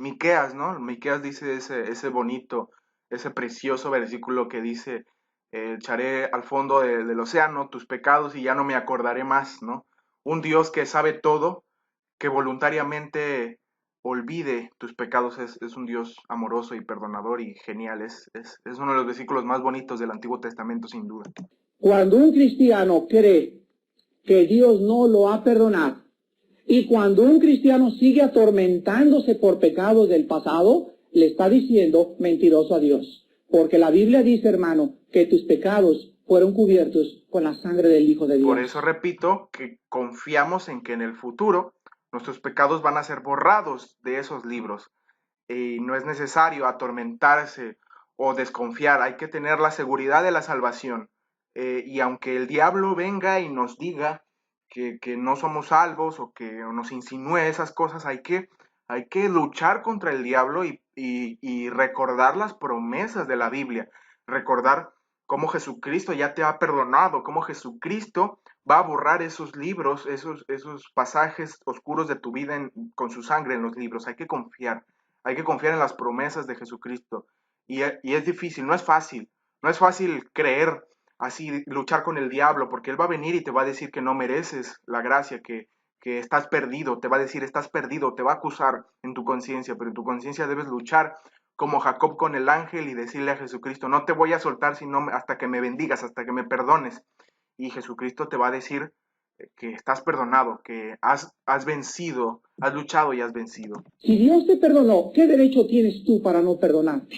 ¿no? Miqueas dice ese bonito, ese precioso versículo que dice, echaré al fondo del océano tus pecados y ya no me acordaré más, ¿no? Un Dios que sabe todo, que voluntariamente olvide tus pecados, es un Dios amoroso y perdonador y genial, es uno de los versículos más bonitos del Antiguo Testamento, sin duda. Cuando un cristiano cree que Dios no lo ha perdonado, y cuando un cristiano sigue atormentándose por pecados del pasado, le está diciendo mentiroso a Dios. Porque la Biblia dice, hermano, que tus pecados fueron cubiertos con la sangre del Hijo de Dios. Por eso repito que confiamos en que en el futuro nuestros pecados van a ser borrados de esos libros. Y no es necesario atormentarse o desconfiar, hay que tener la seguridad de la salvación. Y aunque el diablo venga y nos diga que no somos salvos o que nos insinúe esas cosas, hay que luchar contra el diablo y recordar las promesas de la Biblia, recordar cómo Jesucristo ya te ha perdonado, cómo Jesucristo va a borrar esos libros, esos pasajes oscuros de tu vida con su sangre en los libros. Hay que confiar en las promesas de Jesucristo. Y es difícil, no es fácil creer así, luchar con el diablo, porque él va a venir y te va a decir que no mereces la gracia, que estás perdido, te va a decir estás perdido, te va a acusar en tu conciencia, pero en tu conciencia debes luchar como Jacob con el ángel y decirle a Jesucristo, no te voy a soltar sino hasta que me bendigas, hasta que me perdones. Y Jesucristo te va a decir que estás perdonado, que has vencido, has luchado y has vencido. Si Dios te perdonó, ¿qué derecho tienes tú para no perdonarte?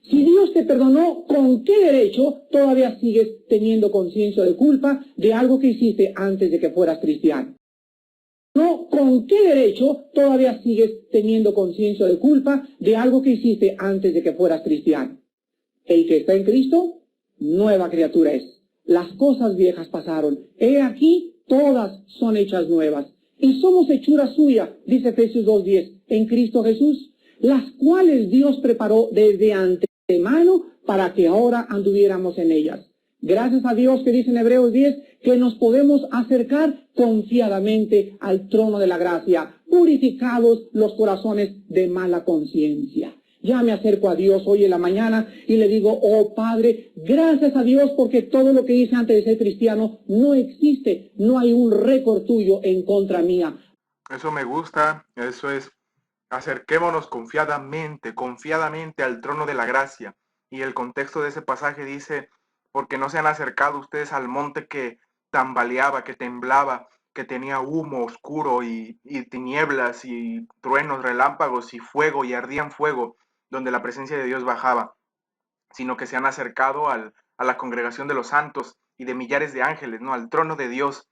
Si Dios te perdonó, ¿con qué derecho todavía sigues teniendo conciencia de culpa de algo que hiciste antes de que fueras cristiano? No, ¿con qué derecho todavía sigues teniendo conciencia de culpa de algo que hiciste antes de que fueras cristiano? El que está en Cristo, nueva criatura es. Las cosas viejas pasaron. He aquí, todas son hechas nuevas. Y somos hechura suya, dice Efesios 2:10, en Cristo Jesús, las cuales Dios preparó desde antemano para que ahora anduviéramos en ellas. Gracias a Dios, que dice en Hebreos 10, que nos podemos acercar confiadamente al trono de la gracia, purificados los corazones de mala conciencia. Ya me acerco a Dios hoy en la mañana y le digo, oh Padre, gracias a Dios porque todo lo que hice antes de ser cristiano no existe, no hay un récord tuyo en contra mía. Eso me gusta, eso es, acerquémonos confiadamente al trono de la gracia. Y el contexto de ese pasaje dice, porque no se han acercado ustedes al monte que tambaleaba, que temblaba, que tenía humo oscuro y tinieblas y truenos, relámpagos y fuego y ardían fuego, donde la presencia de Dios bajaba, sino que se han acercado a la congregación de los santos y de millares de ángeles, ¿no? Al trono de Dios.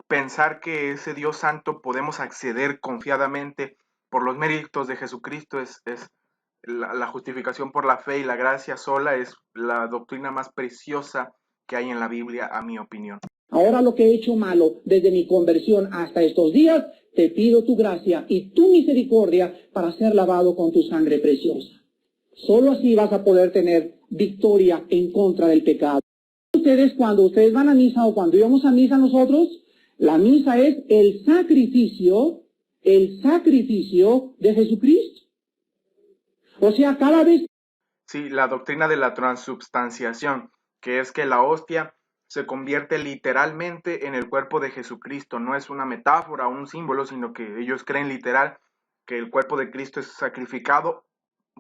Pensar que ese Dios santo podemos acceder confiadamente por los méritos de Jesucristo es la justificación por la fe y la gracia sola es la doctrina más preciosa que hay en la Biblia, a mi opinión. Ahora lo que he hecho malo desde mi conversión hasta estos días, te pido tu gracia y tu misericordia para ser lavado con tu sangre preciosa. Solo así vas a poder tener victoria en contra del pecado. Ustedes, cuando ustedes van a misa o cuando íbamos a misa nosotros, la misa es el sacrificio de Jesucristo. O sea, cada vez... Sí, la doctrina de la transubstanciación, que es que la hostia se convierte literalmente en el cuerpo de Jesucristo. No es una metáfora o un símbolo, sino que ellos creen literal que el cuerpo de Cristo es sacrificado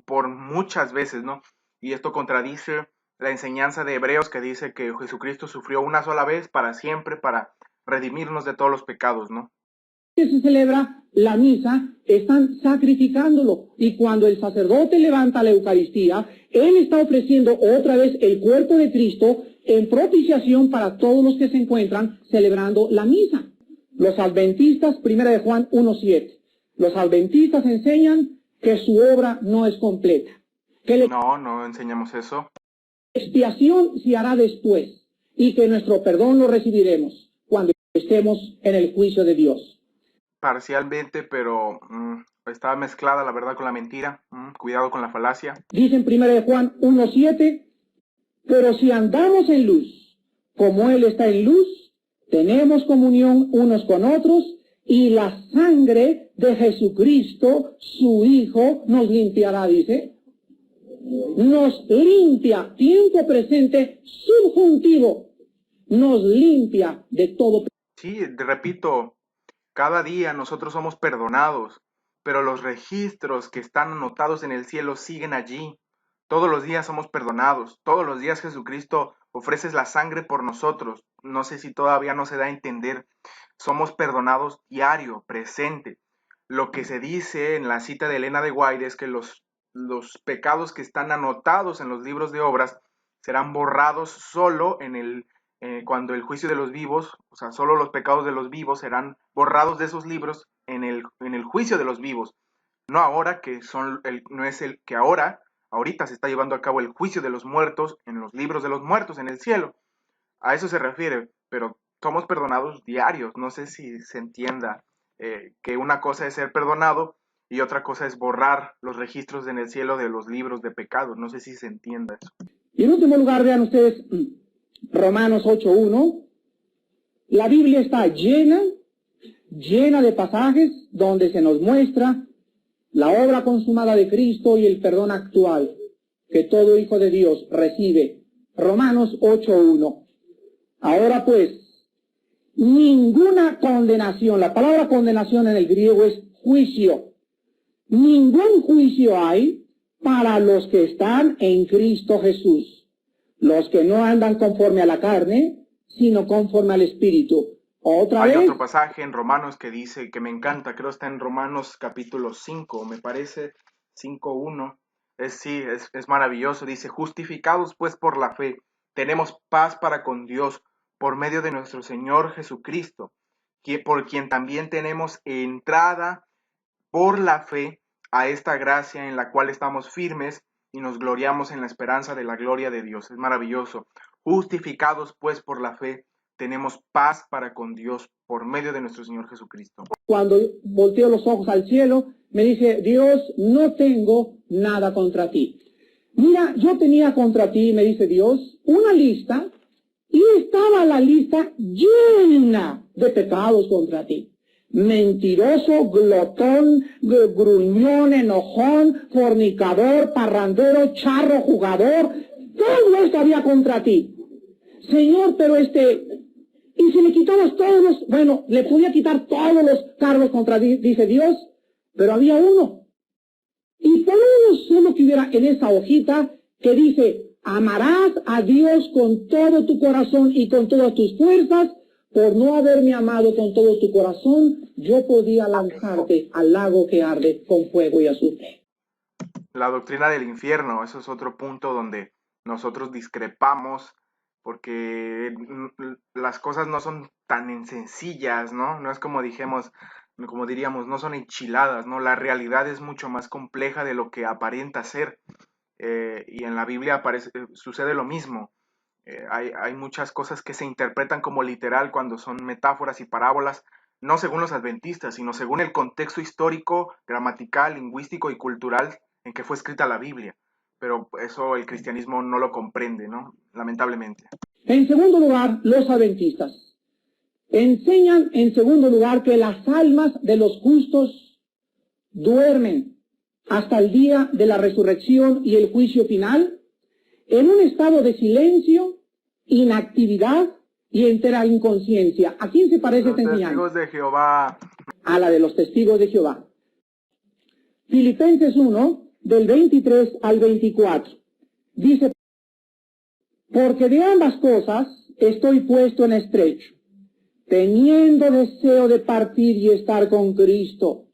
por muchas veces, ¿no? Y esto contradice la enseñanza de Hebreos que dice que Jesucristo sufrió una sola vez para siempre, para redimirnos de todos los pecados, ¿no? Que se celebra la misa, están sacrificándolo. Y cuando el sacerdote levanta la Eucaristía, él está ofreciendo otra vez el cuerpo de Cristo en propiciación para todos los que se encuentran celebrando la misa. Los adventistas, 1 de Juan 1:7. Los adventistas enseñan que su obra no es completa. Que No enseñamos eso. la expiación se hará después. y que nuestro perdón lo recibiremos cuando estemos en el juicio de Dios. Parcialmente, pero estaba mezclada la verdad con la mentira. Cuidado con la falacia. Dice en 1 Juan 1:7, pero si andamos en luz, como Él está en luz, tenemos comunión unos con otros, y la sangre de Jesucristo, su Hijo, nos limpiará, dice. Nos limpia, tiempo presente, subjuntivo, nos limpia de todo. Sí, repito, cada día nosotros somos perdonados, pero los registros que están anotados en el cielo siguen allí. Todos los días somos perdonados, todos los días Jesucristo ofrece la sangre por nosotros. No sé si todavía no se da a entender. Somos perdonados diario, presente. Lo que se dice en la cita de Elena de White es que los pecados que están anotados en los libros de obras serán borrados solo cuando el juicio de los vivos, o sea, solo los pecados de los vivos serán borrados de esos libros en el juicio de los vivos. No ahora no es el que ahorita se está llevando a cabo el juicio de los muertos en los libros de los muertos en el cielo. A eso se refiere, pero somos perdonados diarios. No sé si se entienda que una cosa es ser perdonado y otra cosa es borrar los registros en el cielo de los libros de pecados. No sé si se entienda eso. Y en último lugar, vean ustedes Romanos 8:1. La Biblia está llena de pasajes donde se nos muestra la obra consumada de Cristo y el perdón actual que todo hijo de Dios recibe. Romanos 8:1. Ahora pues, ninguna condenación, la palabra condenación en el griego es juicio. Ningún juicio hay para los que están en Cristo Jesús, los que no andan conforme a la carne, sino conforme al Espíritu. Hay otro pasaje en Romanos que dice, que me encanta, creo está en Romanos capítulo 5, me parece 5:1. Es maravilloso, dice, justificados pues por la fe, tenemos paz para con Dios por medio de nuestro Señor Jesucristo, por quien también tenemos entrada por la fe a esta gracia en la cual estamos firmes y nos gloriamos en la esperanza de la gloria de Dios. Es maravilloso. Justificados pues por la fe, tenemos paz para con Dios por medio de nuestro Señor Jesucristo. Cuando volteo los ojos al cielo, me dice, Dios, no tengo nada contra ti. Mira, yo tenía contra ti, me dice Dios, una lista, y estaba la lista llena de pecados contra ti. Mentiroso, glotón, gruñón, enojón, fornicador, parrandero, charro, jugador, todo esto había contra ti. Señor, pero y si le quitabas le podía quitar todos los cargos contra ti, dice Dios, pero había uno. Y por uno solo que hubiera en esa hojita que dice, amarás a Dios con todo tu corazón y con todas tus fuerzas. Por no haberme amado con todo tu corazón, yo podía lanzarte al lago que arde con fuego y azufre. La doctrina del infierno, eso es otro punto donde nosotros discrepamos, porque las cosas no son tan sencillas, ¿no? No es como diríamos, no son enchiladas, ¿no? La realidad es mucho más compleja de lo que aparenta ser. Y en la Biblia sucede lo mismo. Hay muchas cosas que se interpretan como literal cuando son metáforas y parábolas, no según los adventistas, sino según el contexto histórico, gramatical, lingüístico y cultural en que fue escrita la Biblia. Pero eso el cristianismo no lo comprende, ¿no? Lamentablemente. En segundo lugar, los adventistas enseñan, en segundo lugar, que las almas de los justos duermen hasta el día de la resurrección y el juicio final, en un estado de silencio, inactividad y entera inconsciencia. ¿A quién se parece esta enseñanza? Los testigos de Jehová. A la de los testigos de Jehová. Filipenses 1, del 23 al 24. Dice, porque de ambas cosas estoy puesto en estrecho, teniendo deseo de partir y estar con Cristo.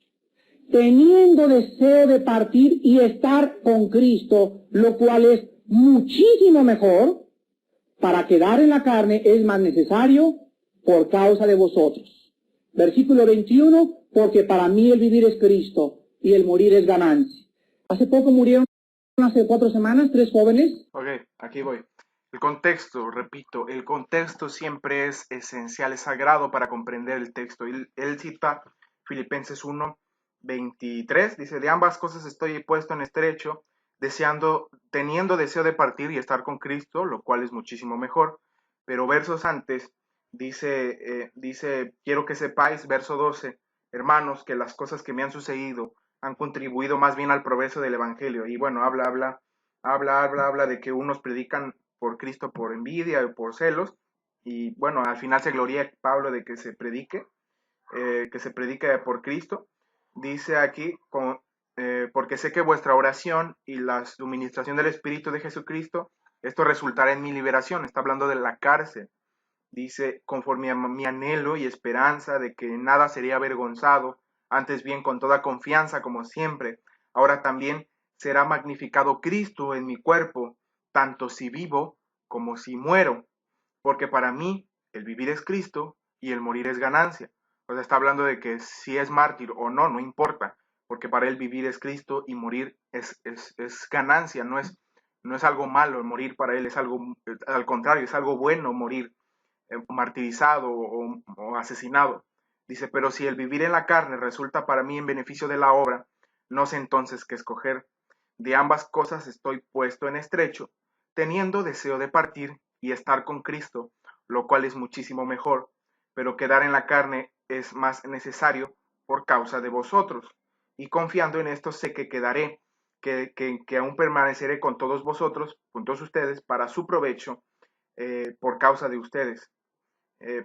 Teniendo deseo de partir y estar con Cristo, lo cual es muchísimo mejor, para quedar en la carne es más necesario por causa de vosotros. Versículo 21, porque para mí el vivir es Cristo y el morir es ganancia. Hace poco murieron, hace 4 semanas, 3 jóvenes. Ok, aquí voy. El contexto, repito, el contexto siempre es esencial, es sagrado para comprender el texto. Él cita Filipenses 1:23, dice, de ambas cosas estoy puesto en estrecho, teniendo deseo de partir y estar con Cristo, lo cual es muchísimo mejor. Pero versos antes dice, quiero que sepáis, verso 12, hermanos, que las cosas que me han sucedido han contribuido más bien al progreso del Evangelio. Y bueno, habla de que unos predican por Cristo por envidia o por celos, y bueno, al final se gloria Pablo de que se predique por Cristo. Dice aquí, porque sé que vuestra oración y la suministración del Espíritu de Jesucristo, esto resultará en mi liberación. Está hablando de la cárcel. Dice, conforme a mi anhelo y esperanza de que nada sería avergonzado, antes bien con toda confianza como siempre, ahora también será magnificado Cristo en mi cuerpo, tanto si vivo como si muero, porque para mí el vivir es Cristo y el morir es ganancia. O sea, está hablando de que si es mártir o no, no importa, porque para él vivir es Cristo y morir es ganancia, no es algo malo, morir para él es algo, al contrario, es algo bueno morir martirizado o asesinado. Dice, pero si el vivir en la carne resulta para mí en beneficio de la obra, no sé entonces qué escoger. De ambas cosas estoy puesto en estrecho, teniendo deseo de partir y estar con Cristo, lo cual es muchísimo mejor, pero quedar en la carne es más necesario por causa de vosotros. Y confiando en esto sé que quedaré, que aún permaneceré con todos vosotros, con todos ustedes, para su provecho, por causa de ustedes,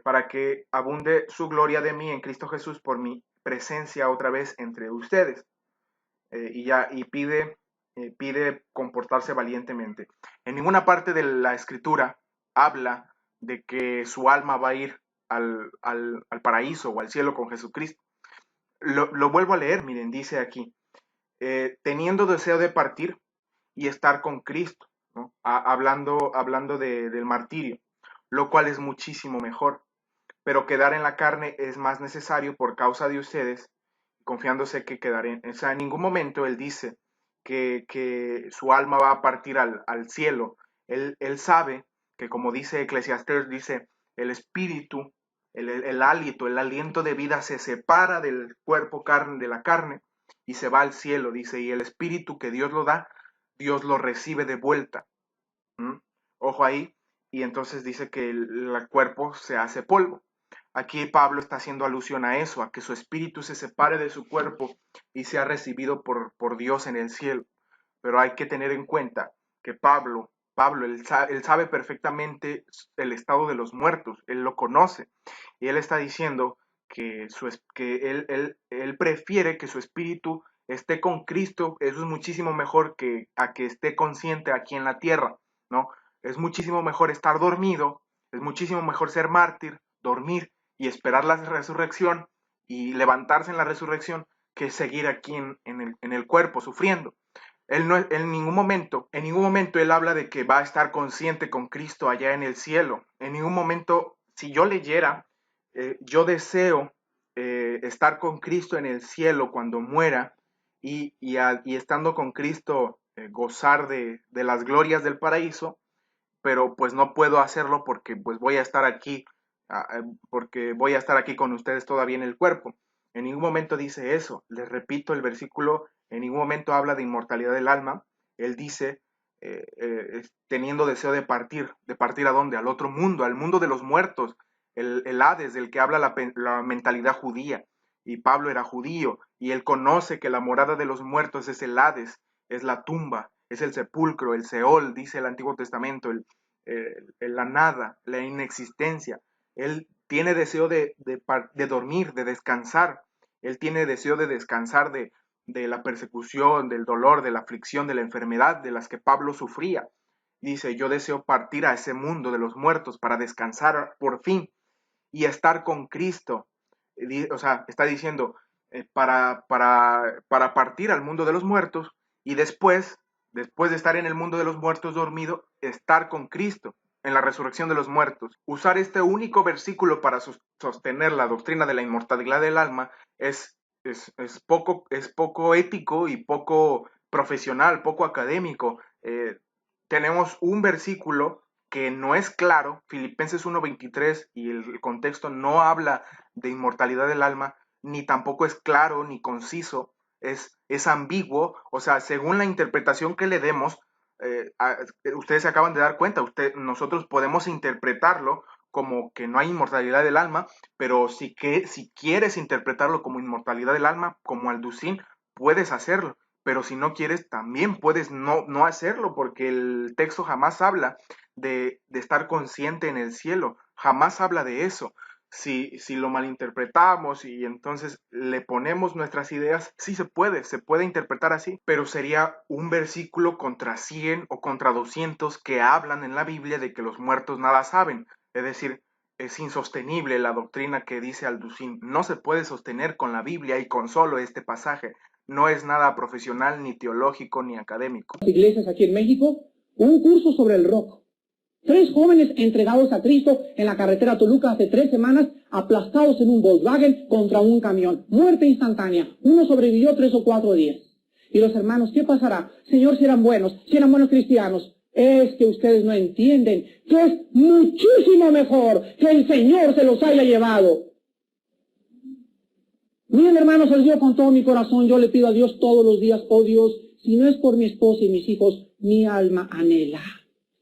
para que abunde su gloria de mí en Cristo Jesús por mi presencia otra vez entre ustedes. Pide comportarse valientemente. En ninguna parte de la escritura habla de que su alma va a ir al paraíso o al cielo con Jesucristo. Lo vuelvo a leer, miren, dice aquí, teniendo deseo de partir y estar con Cristo, ¿no? Hablando del martirio, lo cual es muchísimo mejor, pero quedar en la carne es más necesario por causa de ustedes, confiándose que quedaré. O sea, en ningún momento él dice que su alma va a partir al cielo. Él sabe que, como dice Eclesiastés, dice, el espíritu, el hálito, el aliento de vida se separa del cuerpo carne, de la carne, y se va al cielo, dice, y el espíritu que Dios lo da, Dios lo recibe de vuelta. ¿Mm? Ojo ahí, y entonces dice que el cuerpo se hace polvo. Aquí Pablo está haciendo alusión a eso, a que su espíritu se separe de su cuerpo y sea recibido por Dios en el cielo. Pero hay que tener en cuenta que él sabe perfectamente el estado de los muertos, él lo conoce, y él está diciendo que él prefiere que su espíritu esté con Cristo. Eso es muchísimo mejor que a que esté consciente aquí en la tierra, ¿no? Es muchísimo mejor estar dormido, es muchísimo mejor ser mártir, dormir y esperar la resurrección y levantarse en la resurrección, que seguir aquí en el cuerpo sufriendo. Él no, en ningún momento él habla de que va a estar consciente con Cristo allá en el cielo. En ningún momento, si yo leyera, yo deseo estar con Cristo en el cielo cuando muera y estando con Cristo gozar de las glorias del paraíso, pero pues no puedo hacerlo porque pues voy a estar aquí, porque voy a estar aquí con ustedes todavía en el cuerpo. En ningún momento dice eso. Les repito, el versículo en ningún momento habla de inmortalidad del alma. Él dice, teniendo deseo de partir ¿a dónde? Al otro mundo, al mundo de los muertos, el Hades, del que habla la mentalidad judía. Y Pablo era judío, y él conoce que la morada de los muertos es el Hades, es la tumba, es el sepulcro, el Seol, dice el Antiguo Testamento, la nada, la inexistencia. Él tiene deseo de dormir, de descansar. Él tiene deseo de descansar de la persecución, del dolor, de la aflicción, de la enfermedad de las que Pablo sufría. Dice, yo deseo partir a ese mundo de los muertos para descansar por fin y estar con Cristo. O sea, está diciendo, para partir al mundo de los muertos y después de estar en el mundo de los muertos dormido, estar con Cristo en la resurrección de los muertos. Usar este único versículo para sostener la doctrina de la inmortalidad del alma es poco ético y poco profesional, poco académico. Tenemos un versículo que no es claro. Filipenses 1:23 y el contexto no habla de inmortalidad del alma, ni tampoco es claro ni conciso, es ambiguo. O sea, según la interpretación que le demos, ustedes se acaban de dar cuenta, nosotros podemos interpretarlo como que no hay inmortalidad del alma, pero si quieres interpretarlo como inmortalidad del alma, como Alducín, puedes hacerlo, pero si no quieres, también puedes no hacerlo, porque el texto jamás habla de estar consciente en el cielo, jamás habla de eso. Si lo malinterpretamos y entonces le ponemos nuestras ideas, sí se puede interpretar así, pero sería un versículo contra 100 o contra 200 que hablan en la Biblia de que los muertos nada saben. Es decir, es insostenible la doctrina que dice Alducín. No se puede sostener con la Biblia y con solo este pasaje. No es nada profesional, ni teológico, ni académico. Iglesias aquí en México, un curso sobre el rock. 3 jóvenes entregados a Cristo en la carretera a Toluca hace 3 semanas, aplastados en un Volkswagen contra un camión. Muerte instantánea. Uno sobrevivió 3 o 4 días. Y los hermanos, ¿qué pasará? Señor, si eran buenos cristianos. Es que ustedes no entienden que es muchísimo mejor que el Señor se los haya llevado. Miren, hermanos, les digo con todo mi corazón, yo le pido a Dios todos los días, oh Dios, si no es por mi esposa y mis hijos, mi alma anhela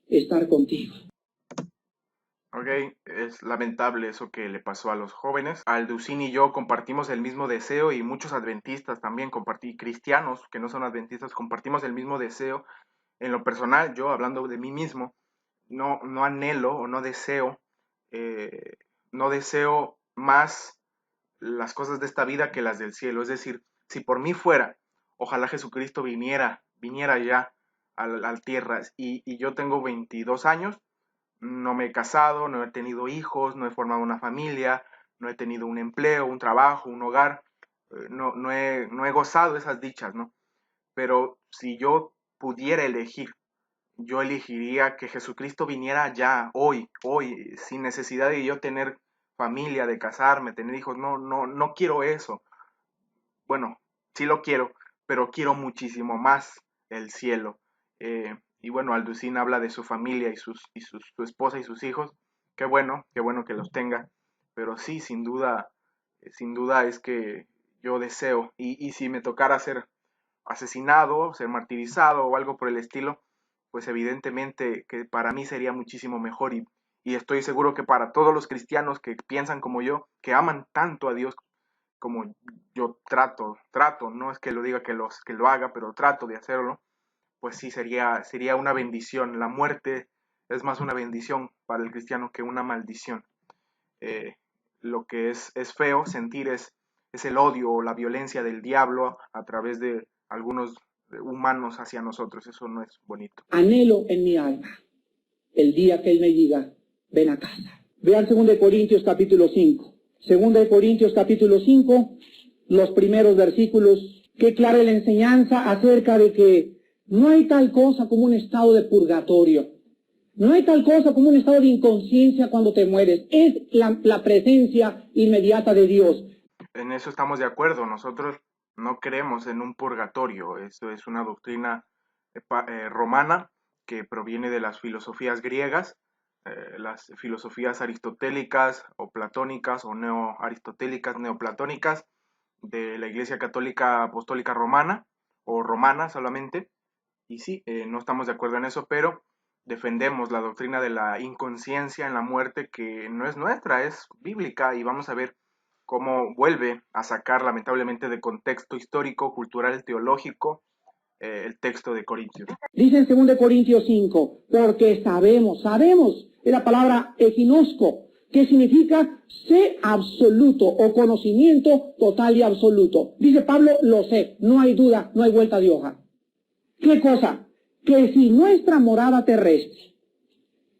estar contigo. Ok, es lamentable eso que le pasó a los jóvenes. Alducín y yo compartimos el mismo deseo, y muchos adventistas también, cristianos que no son adventistas, compartimos el mismo deseo. En lo personal, yo hablando de mí mismo, no anhelo o no deseo más las cosas de esta vida que las del cielo. Es decir, si por mí fuera, ojalá Jesucristo viniera ya a la tierra. Y yo tengo 22 años, no me he casado, no he tenido hijos, no he formado una familia, no he tenido un empleo, un trabajo, un hogar, no he gozado esas dichas, ¿no? Pero si yo pudiera elegir, yo elegiría que Jesucristo viniera ya, hoy, sin necesidad de yo tener familia, de casarme, tener hijos. No quiero eso. Bueno, sí lo quiero, pero quiero muchísimo más el cielo. Y bueno, Alducín habla de su familia y su esposa y sus hijos. Qué bueno que los tenga. Pero sí, sin duda es que yo deseo. Y si me tocara ser asesinado, ser martirizado o algo por el estilo, pues evidentemente que para mí sería muchísimo mejor, y estoy seguro que para todos los cristianos que piensan como yo, que aman tanto a Dios como yo trato, no es que lo diga que lo haga, pero trato de hacerlo, pues sí sería una bendición. La muerte es más una bendición para el cristiano que una maldición. Lo que es feo sentir es el odio o la violencia del diablo a través de algunos humanos hacia nosotros. Eso no es bonito. Anhelo en mi alma el día que Él me diga, ven a casa. Vean 2 Corintios capítulo 5. 2 Corintios capítulo 5, los primeros versículos, que clara la enseñanza acerca de que no hay tal cosa como un estado de purgatorio. No hay tal cosa como un estado de inconsciencia cuando te mueres. Es la presencia inmediata de Dios. En eso estamos de acuerdo. Nosotros no creemos en un purgatorio. Esto es una doctrina romana que proviene de las filosofías griegas, las filosofías aristotélicas o platónicas o neoaristotélicas, neoplatónicas de la Iglesia Católica Apostólica Romana, o romana solamente. Y sí, no estamos de acuerdo en eso, pero defendemos la doctrina de la inconsciencia en la muerte, que no es nuestra, es bíblica, y vamos a ver cómo vuelve a sacar lamentablemente de contexto histórico, cultural, teológico, el texto de Corintios. Dice en 2 Corintios 5, porque sabemos, es la palabra eginosco, que significa sé absoluto o conocimiento total y absoluto. Dice Pablo, lo sé, no hay duda, no hay vuelta de hoja. ¿Qué cosa? Que si nuestra morada terrestre,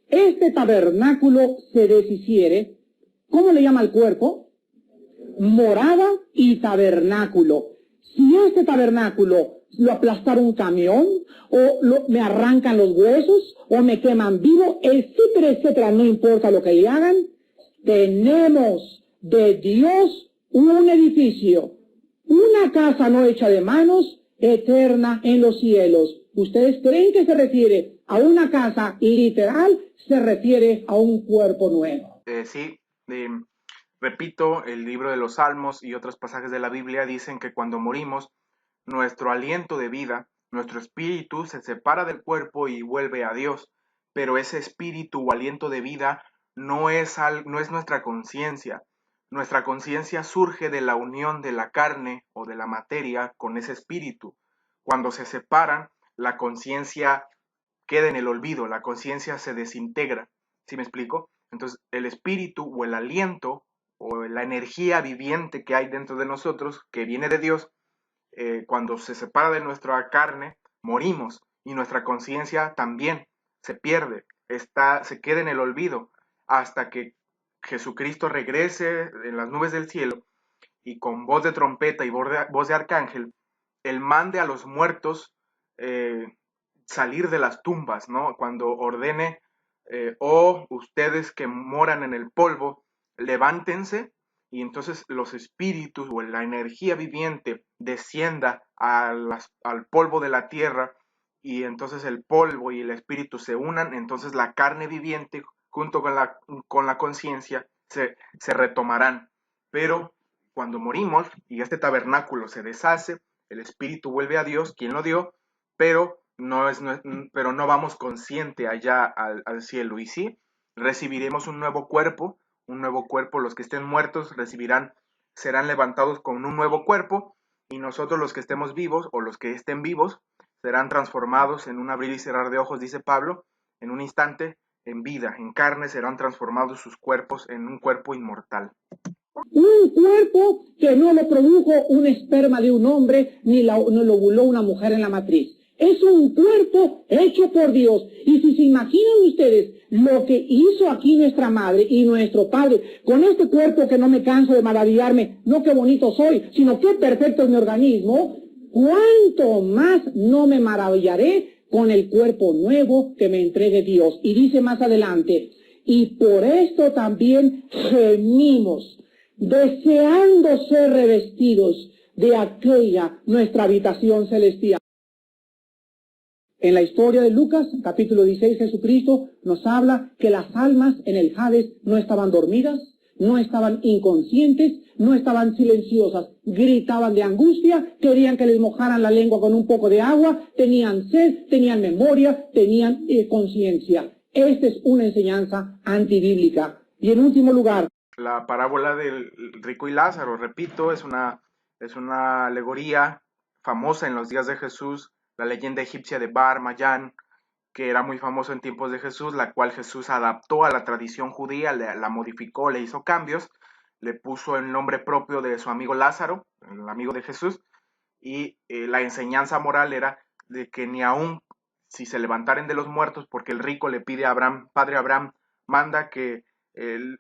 este tabernáculo se deshiciere, ¿cómo le llama al cuerpo? Morada y tabernáculo. Si este tabernáculo lo aplastara un camión, o me arrancan los huesos, o me queman vivo, etcétera, etcétera, no importa lo que le hagan, tenemos de Dios un edificio, una casa no hecha de manos, eterna en los cielos. ¿Ustedes creen que se refiere a una casa literal, se refiere a un cuerpo nuevo. Sí, repito, el libro de los Salmos y otros pasajes de la Biblia dicen que cuando morimos, nuestro aliento de vida, nuestro espíritu se separa del cuerpo y vuelve a Dios, pero ese espíritu o aliento de vida no es nuestra conciencia. Nuestra conciencia surge de la unión de la carne o de la materia con ese espíritu. Cuando se separan, la conciencia queda en el olvido, la conciencia se desintegra. ¿Sí me explico? Entonces, el espíritu o el aliento o la energía viviente que hay dentro de nosotros, que viene de Dios, cuando se separa de nuestra carne, morimos y nuestra conciencia también se pierde, se queda en el olvido hasta que Jesucristo regrese en las nubes del cielo y con voz de trompeta y voz de arcángel, Él mande a los muertos eh, salir de las tumbas, ¿no? Cuando ordene, ustedes que moran en el polvo, levántense, y entonces los espíritus o la energía viviente descienda al polvo de la tierra, y entonces el polvo y el espíritu se unan, entonces la carne viviente junto con la conciencia se retomarán. Pero cuando morimos y este tabernáculo se deshace, el espíritu vuelve a Dios, quien lo dio, pero pero no vamos consciente allá al cielo. Y sí, recibiremos un nuevo cuerpo, los que estén muertos serán levantados con un nuevo cuerpo, y nosotros los que estemos vivos o los que estén vivos serán transformados en un abrir y cerrar de ojos, dice Pablo, en un instante, en vida, en carne, serán transformados sus cuerpos en un cuerpo inmortal. Un cuerpo que no lo produjo un esperma de un hombre, ni no lo ovuló una mujer en la matriz. Es un cuerpo hecho por Dios. Y si se imaginan ustedes lo que hizo aquí nuestra madre y nuestro padre, con este cuerpo que no me canso de maravillarme, no qué bonito soy, sino qué perfecto es mi organismo, cuánto más no me maravillaré con el cuerpo nuevo que me entregue Dios. Y dice más adelante, y por esto también gemimos, deseando ser revestidos de aquella nuestra habitación celestial. En la historia de Lucas, capítulo 16, Jesucristo nos habla que las almas en el Hades no estaban dormidas, no estaban inconscientes, no estaban silenciosas, gritaban de angustia, querían que les mojaran la lengua con un poco de agua, tenían sed, tenían memoria, tenían conciencia. Esta es una enseñanza antibíblica. Y en último lugar, la parábola del rico y Lázaro, repito, es una alegoría famosa en los días de Jesús, la leyenda egipcia de Bar Mayán, que era muy famoso en tiempos de Jesús, la cual Jesús adaptó a la tradición judía, la modificó, le hizo cambios, le puso el nombre propio de su amigo Lázaro, el amigo de Jesús, y la enseñanza moral era de que ni aun si se levantaren de los muertos, porque el rico le pide a Abraham, padre Abraham, manda que de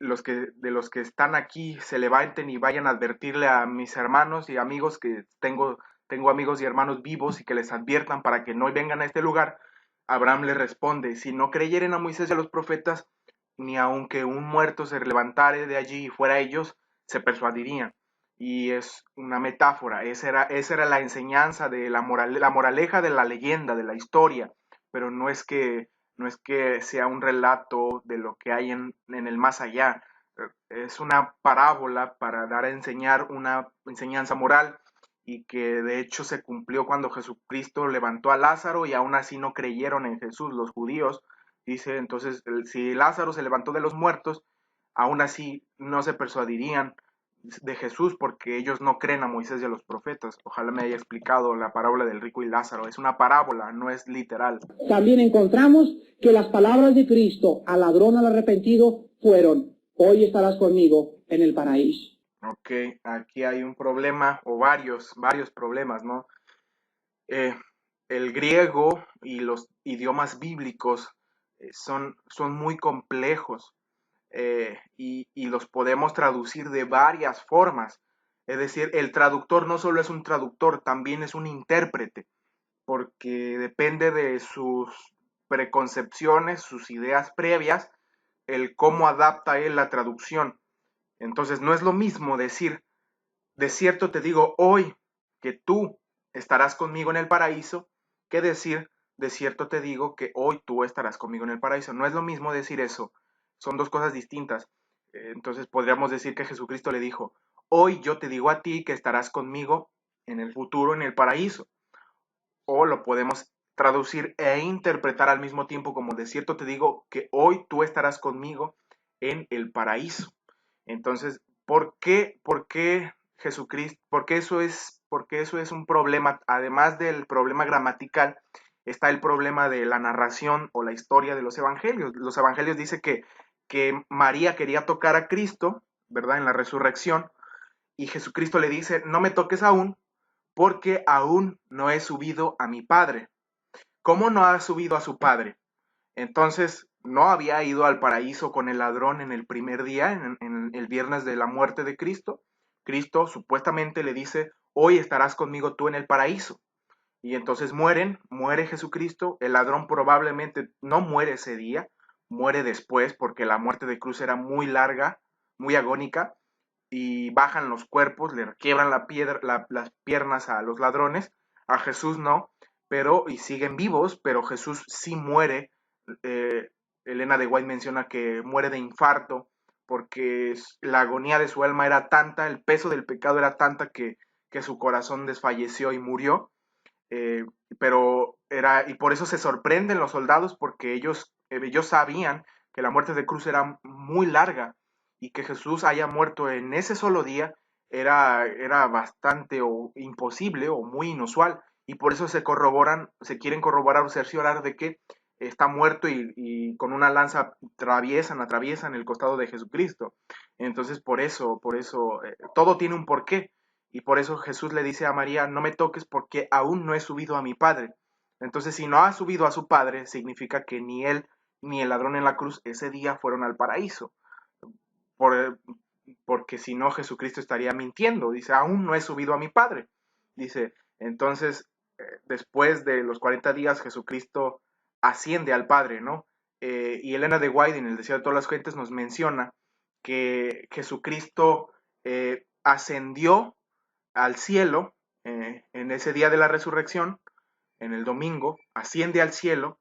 los que están aquí se levanten y vayan a advertirle a mis hermanos y amigos que tengo amigos y hermanos vivos y que les adviertan para que no vengan a este lugar. Abraham le responde, si no creyeren a Moisés y a los profetas, ni aunque un muerto se levantare de allí y fuera ellos, se persuadirían. Y es una metáfora, esa era la enseñanza de la moraleja de la leyenda, de la historia, pero no es que sea un relato de lo que hay en el más allá. Es una parábola para dar a enseñar una enseñanza moral, y que de hecho se cumplió cuando Jesucristo levantó a Lázaro y aún así no creyeron en Jesús los judíos. Dice entonces, si Lázaro se levantó de los muertos, aún así no se persuadirían de Jesús porque ellos no creen a Moisés y a los profetas. Ojalá me haya explicado la parábola del rico y Lázaro. Es una parábola, no es literal. También encontramos que las palabras de Cristo al ladrón, al arrepentido, fueron, hoy estarás conmigo en el paraíso. Ok, aquí hay un problema, o varios problemas, ¿no? El griego y los idiomas bíblicos son muy complejos, y los podemos traducir de varias formas. Es decir, el traductor no solo es un traductor, también es un intérprete, porque depende de sus preconcepciones, sus ideas previas, el cómo adapta él la traducción. Entonces, no es lo mismo decir, de cierto te digo hoy que tú estarás conmigo en el paraíso, que decir, de cierto te digo que hoy tú estarás conmigo en el paraíso. No es lo mismo decir eso, son dos cosas distintas. Entonces podríamos decir que Jesucristo le dijo, hoy yo te digo a ti que estarás conmigo en el futuro en el paraíso. O lo podemos traducir e interpretar al mismo tiempo como de cierto te digo que hoy tú estarás conmigo en el paraíso. Entonces, por qué Jesucristo? Porque eso es un problema, además del problema gramatical, está el problema de la narración o la historia de los evangelios. Los evangelios dicen que María quería tocar a Cristo, ¿verdad? En la resurrección, y Jesucristo le dice, no me toques aún, porque aún no he subido a mi Padre. ¿Cómo no ha subido a su Padre? Entonces, no había ido al paraíso con el ladrón en el primer día, en el viernes de la muerte de Cristo. Cristo supuestamente le dice, hoy estarás conmigo tú en el paraíso. Y entonces muere Jesucristo, el ladrón probablemente no muere ese día, muere después porque la muerte de cruz era muy larga, muy agónica, y bajan los cuerpos, le quiebran las piernas a los ladrones, a Jesús no, pero y siguen vivos, pero Jesús sí muere. eh, Elena de White menciona que muere de infarto porque la agonía de su alma era tanta, el peso del pecado era tanta que su corazón desfalleció y murió. eh, y por eso se sorprenden los soldados porque ellos sabían que la muerte de cruz era muy larga y que Jesús haya muerto en ese solo día era bastante o imposible o muy inusual y por eso se quieren corroborar o cerciorar de que está muerto y con una lanza atraviesan el costado de Jesucristo. Entonces por eso, todo tiene un porqué. Y por eso Jesús le dice a María, no me toques porque aún no he subido a mi Padre. Entonces, si no ha subido a su Padre, significa que ni él ni el ladrón en la cruz ese día fueron al paraíso. Por, porque si no, Jesucristo estaría mintiendo. Dice, aún no he subido a mi Padre. Dice, entonces, después de los 40 días, Jesucristo asciende al Padre, ¿no? Y Elena de White, en el Deseo de todas las gentes, nos menciona que Jesucristo ascendió al cielo en ese día de la resurrección, en el domingo, asciende al cielo,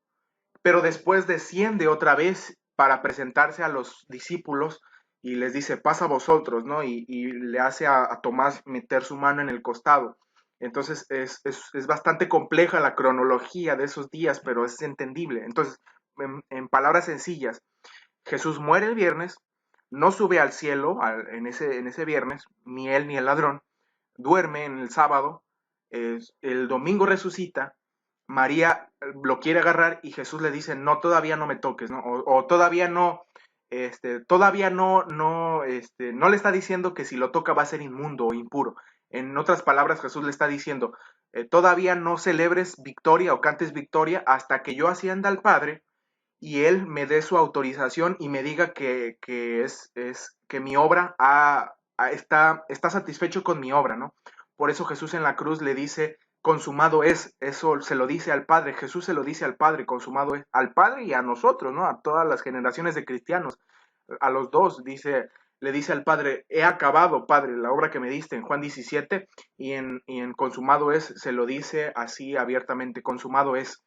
pero después desciende otra vez para presentarse a los discípulos y les dice, pasa a vosotros, ¿no? Y le hace a Tomás meter su mano en el costado. Entonces es bastante compleja la cronología de esos días, pero es entendible. Entonces, en palabras sencillas, Jesús muere el viernes, no sube al cielo en ese viernes, ni él ni el ladrón, duerme en el sábado, el domingo resucita, María lo quiere agarrar y Jesús le dice, no, todavía no me toques, ¿no? O todavía no le está diciendo que si lo toca va a ser inmundo o impuro. En otras palabras, Jesús le está diciendo, todavía no celebres victoria o cantes victoria hasta que yo ascienda al Padre y Él me dé su autorización y me diga que mi obra está satisfecho con mi obra, ¿no? Por eso Jesús en la cruz le dice, consumado es, eso se lo dice al Padre, Jesús se lo dice al Padre, consumado es, al Padre y a nosotros, ¿no? A todas las generaciones de cristianos, a los dos, le dice al Padre, he acabado, Padre, la obra que me diste en Juan 17, y en consumado es, se lo dice así abiertamente, consumado es,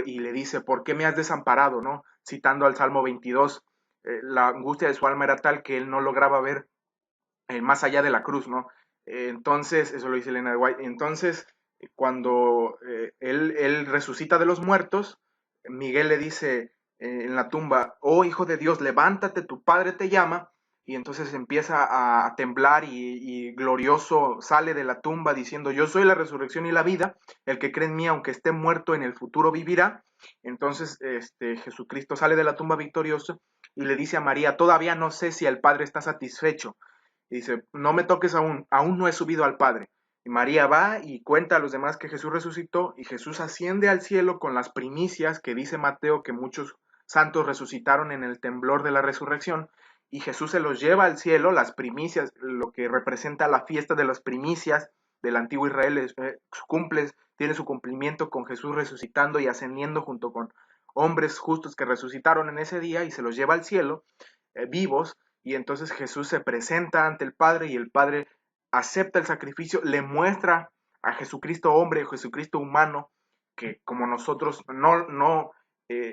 y le dice, ¿por qué me has desamparado? ¿No? Citando al Salmo 22, la angustia de su alma era tal que él no lograba ver más allá de la cruz, ¿no? Entonces, eso lo dice Elena de White, entonces, cuando él resucita de los muertos, Miguel le dice en la tumba, oh hijo de Dios, levántate, tu padre te llama, y entonces empieza a temblar y glorioso sale de la tumba diciendo, yo soy la resurrección y la vida, el que cree en mí, aunque esté muerto, en el futuro vivirá. Entonces, Jesucristo sale de la tumba victorioso y le dice a María, todavía no sé si el Padre está satisfecho. Y dice, no me toques aún no he subido al Padre. Y María va y cuenta a los demás que Jesús resucitó y Jesús asciende al cielo con las primicias que dice Mateo que muchos santos resucitaron en el temblor de la resurrección y Jesús se los lleva al cielo, las primicias, lo que representa la fiesta de las primicias del antiguo Israel, tiene su cumplimiento con Jesús resucitando y ascendiendo junto con hombres justos que resucitaron en ese día y se los lleva al cielo vivos y entonces Jesús se presenta ante el Padre y el Padre acepta el sacrificio, le muestra a Jesucristo hombre, a Jesucristo humano, que como nosotros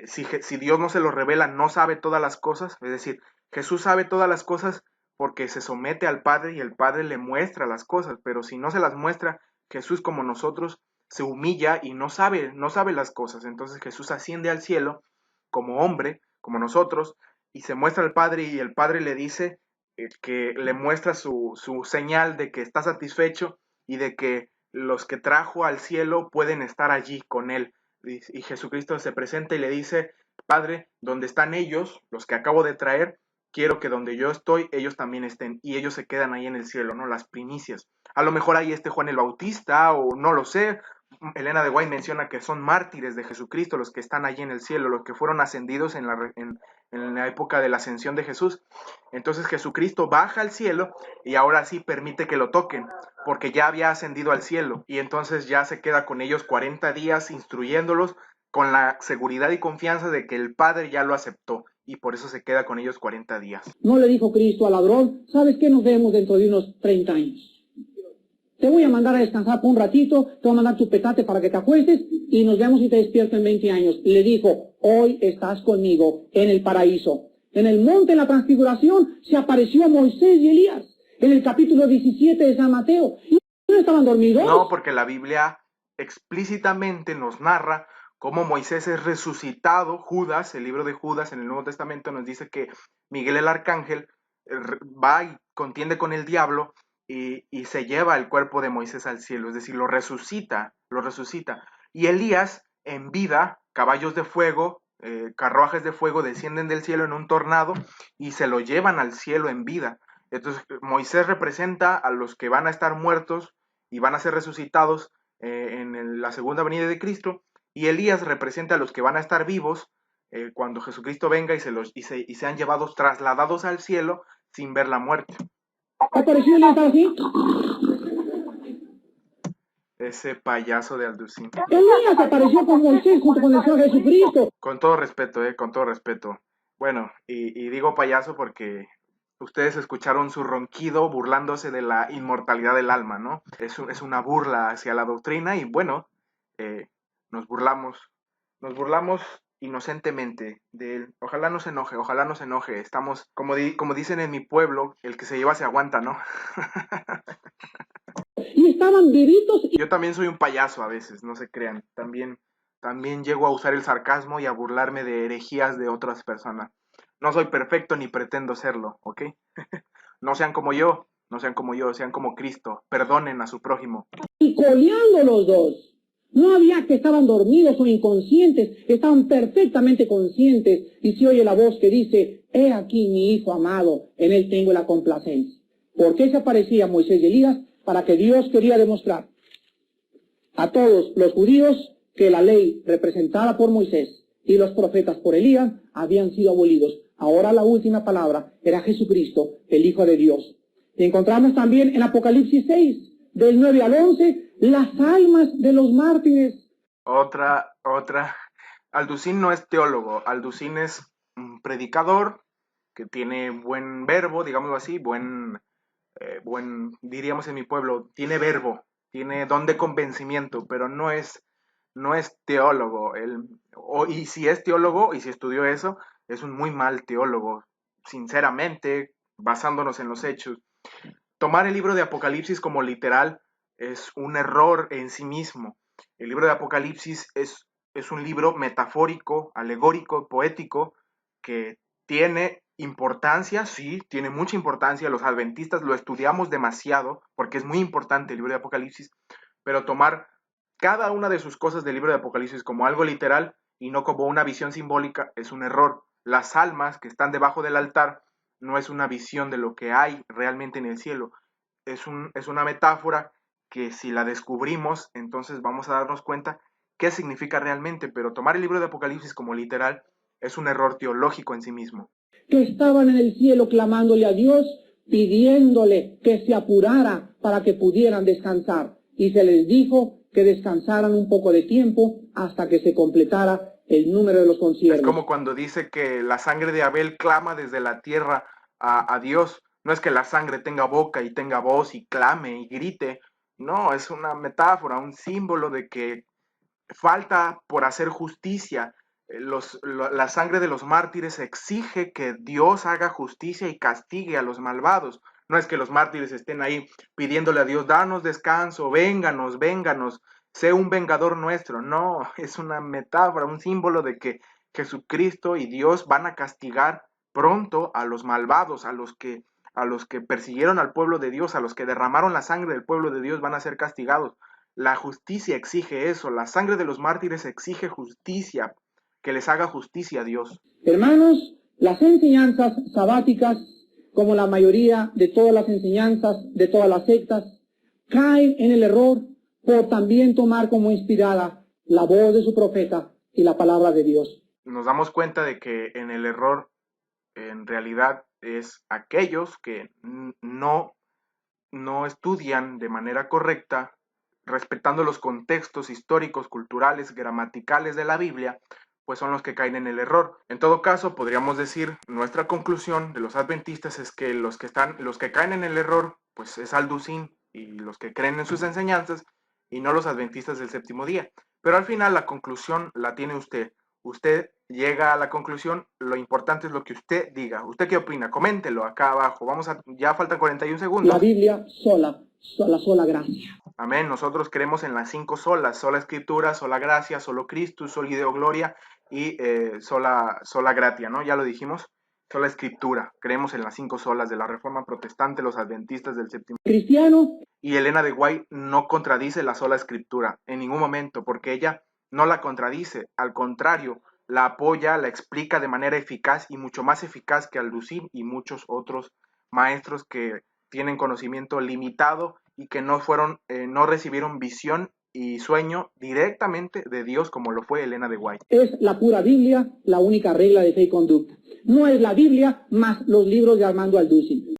si Dios no se lo revela, no sabe todas las cosas. Es decir, Jesús sabe todas las cosas porque se somete al Padre y el Padre le muestra las cosas, pero si no se las muestra, Jesús como nosotros se humilla y no sabe las cosas. Entonces Jesús asciende al cielo como hombre, como nosotros, y se muestra al Padre y el Padre le dice que le muestra su señal de que está satisfecho y de que los que trajo al cielo pueden estar allí con él. Y Jesucristo se presenta y le dice, Padre, donde están ellos, los que acabo de traer, quiero que donde yo estoy, ellos también estén, y ellos se quedan ahí en el cielo, ¿no? Las primicias. A lo mejor ahí esté Juan el Bautista, o no lo sé. Elena de White menciona que son mártires de Jesucristo los que están allí en el cielo, los que fueron ascendidos en la época de la ascensión de Jesús. Entonces Jesucristo baja al cielo y ahora sí permite que lo toquen, porque ya había ascendido al cielo, y entonces ya se queda con ellos 40 días instruyéndolos con la seguridad y confianza de que el Padre ya lo aceptó, y por eso se queda con ellos 40 días. No le dijo Cristo al ladrón, ¿sabes qué? Nos vemos dentro de unos 30 años. Te voy a mandar a descansar por un ratito, te voy a mandar tu petate para que te acuestes y nos vemos y te despierto en 20 años. Y le dijo, hoy estás conmigo en el paraíso. En el monte de la transfiguración se apareció a Moisés y Elías en el capítulo 17 de San Mateo. ¿Y no estaban dormidos? No, porque la Biblia explícitamente nos narra cómo Moisés es resucitado. Judas, el libro de Judas en el Nuevo Testamento nos dice que Miguel el arcángel va y contiende con el diablo y se lleva el cuerpo de Moisés al cielo, es decir, lo resucita. Y Elías, en vida, caballos de fuego, carruajes de fuego descienden del cielo en un tornado y se lo llevan al cielo en vida. Entonces, Moisés representa a los que van a estar muertos y van a ser resucitados la segunda venida de Cristo, y Elías representa a los que van a estar vivos cuando Jesucristo venga y sean llevados, trasladados al cielo sin ver la muerte. ¿Apareció Elías así? Ese payaso de Alducín. Elías apareció con Moisés junto con el Señor Jesucristo. Con todo respeto, con todo respeto. Bueno, y digo payaso porque ustedes escucharon su ronquido burlándose de la inmortalidad del alma, ¿no? Es una burla hacia la doctrina y bueno, nos burlamos inocentemente de él. Ojalá no se enoje. Estamos, como dicen en mi pueblo, el que se lleva se aguanta, ¿no? Y estaban vivitos. Yo también soy un payaso a veces, no se crean. También llego a usar el sarcasmo y a burlarme de herejías de otras personas. No soy perfecto ni pretendo serlo, ¿ok? No sean como yo, sean como Cristo. Perdonen a su prójimo. Y coleando los dos. No había que estaban dormidos o inconscientes, estaban perfectamente conscientes. Y se oye la voz que dice, he aquí mi hijo amado, en él tengo la complacencia. ¿Por qué se aparecía Moisés y Elías? Para que Dios quería demostrar a todos los judíos que la ley representada por Moisés y los profetas por Elías habían sido abolidos. Ahora la última palabra era Jesucristo, el Hijo de Dios. Y encontramos también en Apocalipsis 6, del 9 al 11, las almas de los mártires. Otra. Alducín no es teólogo, Alducín es un predicador que tiene buen verbo, digámoslo así, diríamos en mi pueblo, tiene verbo, tiene don de convencimiento, pero no es teólogo. Y si es teólogo, y si estudió eso, es un muy mal teólogo, sinceramente, basándonos en los hechos. Tomar el libro de Apocalipsis como literal es un error en sí mismo. El libro de Apocalipsis es un libro metafórico, alegórico, poético, que tiene importancia, sí, tiene mucha importancia. Los adventistas lo estudiamos demasiado porque es muy importante el libro de Apocalipsis, pero tomar cada una de sus cosas del libro de Apocalipsis como algo literal y no como una visión simbólica es un error. Las almas que están debajo del altar no es una visión de lo que hay realmente en el cielo, es una metáfora que si la descubrimos, entonces vamos a darnos cuenta qué significa realmente, pero tomar el libro de Apocalipsis como literal es un error teológico en sí mismo. Que estaban en el cielo clamándole a Dios, pidiéndole que se apurara para que pudieran descansar. Y se les dijo que descansaran un poco de tiempo hasta que se completara el número de los conciertos. Es como cuando dice que la sangre de Abel clama desde la tierra a Dios. No es que la sangre tenga boca y tenga voz y clame y grite. No, es una metáfora, un símbolo de que falta por hacer justicia. La sangre de los mártires exige que Dios haga justicia y castigue a los malvados. No es que los mártires estén ahí pidiéndole a Dios, danos descanso, vénganos, vénganos, sé un vengador nuestro. No, es una metáfora, un símbolo de que Jesucristo y Dios van a castigar pronto a los malvados, a los que persiguieron al pueblo de Dios, a los que derramaron la sangre del pueblo de Dios, van a ser castigados. La justicia exige eso, la sangre de los mártires exige justicia, que les haga justicia a Dios. Hermanos, las enseñanzas sabáticas, como la mayoría de todas las enseñanzas de todas las sectas, caen en el error por también tomar como inspirada la voz de su profeta y la palabra de Dios. Nos damos cuenta de que en el error, en realidad, es aquellos que no estudian de manera correcta, respetando los contextos históricos, culturales, gramaticales de la Biblia, pues son los que caen en el error. En todo caso, podríamos decir, nuestra conclusión de los adventistas es que los que caen en el error, pues es Alducín y los que creen en sus enseñanzas, y no los adventistas del séptimo día. Pero al final la conclusión la tiene usted. Usted llega a la conclusión, lo importante es lo que usted diga. ¿Usted qué opina? Coméntelo acá abajo. Ya faltan 41 segundos. La Biblia sola, sola gracia. Amén. Nosotros creemos en las 5 solas: sola escritura, sola gracia, solo Cristo, sola Deo gloria y sola gratia, ¿no? Ya lo dijimos. Sola escritura. Creemos en las 5 solas de la Reforma Protestante, los adventistas del séptimo. Cristiano. Y Elena de White no contradice la sola escritura en ningún momento, porque ella no la contradice, al contrario, la apoya, la explica de manera eficaz y mucho más eficaz que Alducín y muchos otros maestros que tienen conocimiento limitado y que no recibieron visión y sueño directamente de Dios como lo fue Elena de White. Es la pura Biblia la única regla de fe y conducta. No es la Biblia más los libros de Armando Alducín.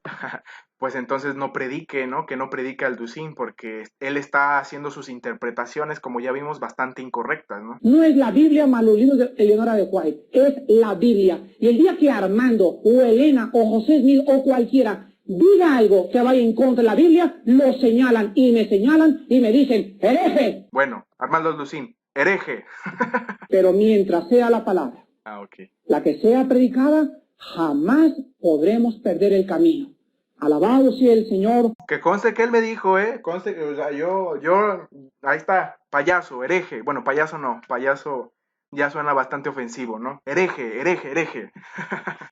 Pues entonces no predique, ¿no? Que no predique Alducín, porque él está haciendo sus interpretaciones, como ya vimos, bastante incorrectas, ¿no? No es la Biblia más los libros de Eleonora de White, es la Biblia. Y el día que Armando o Elena o José Smith o cualquiera diga algo que vaya en contra de la Biblia, lo señalan y me dicen, hereje. Bueno, Armando Alducín, hereje. Pero mientras sea la palabra, la que sea predicada, jamás podremos perder el camino. Alabado sea el Señor. Que conste que él me dijo, conste que, o sea, ahí está, payaso, hereje. Bueno, payaso no, payaso ya suena bastante ofensivo, ¿no? Hereje, hereje, hereje.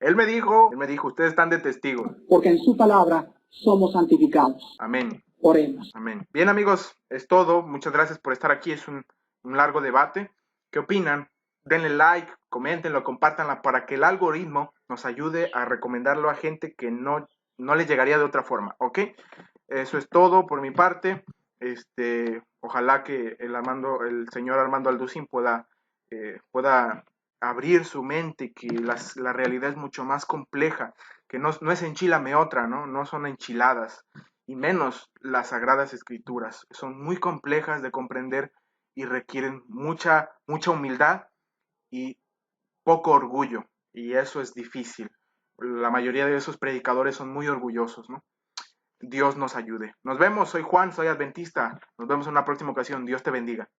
Él me dijo, ustedes están de testigos. Porque en su palabra somos santificados. Amén. Oremos. Amén. Bien, amigos, es todo. Muchas gracias por estar aquí. Es un largo debate. ¿Qué opinan? Denle like, coméntenlo, compártanlo para que el algoritmo nos ayude a recomendarlo a gente que no les llegaría de otra forma, ¿ok? Eso es todo por mi parte. Ojalá que el señor Armando Alducín pueda abrir su mente, que la realidad es mucho más compleja, que no es enchilame otra, ¿no? No son enchiladas, y menos las Sagradas Escrituras. Son muy complejas de comprender y requieren mucha humildad y poco orgullo, y eso es difícil. La mayoría de esos predicadores son muy orgullosos, ¿no? Dios nos ayude. Nos vemos, soy Juan, soy adventista. Nos vemos en una próxima ocasión. Dios te bendiga.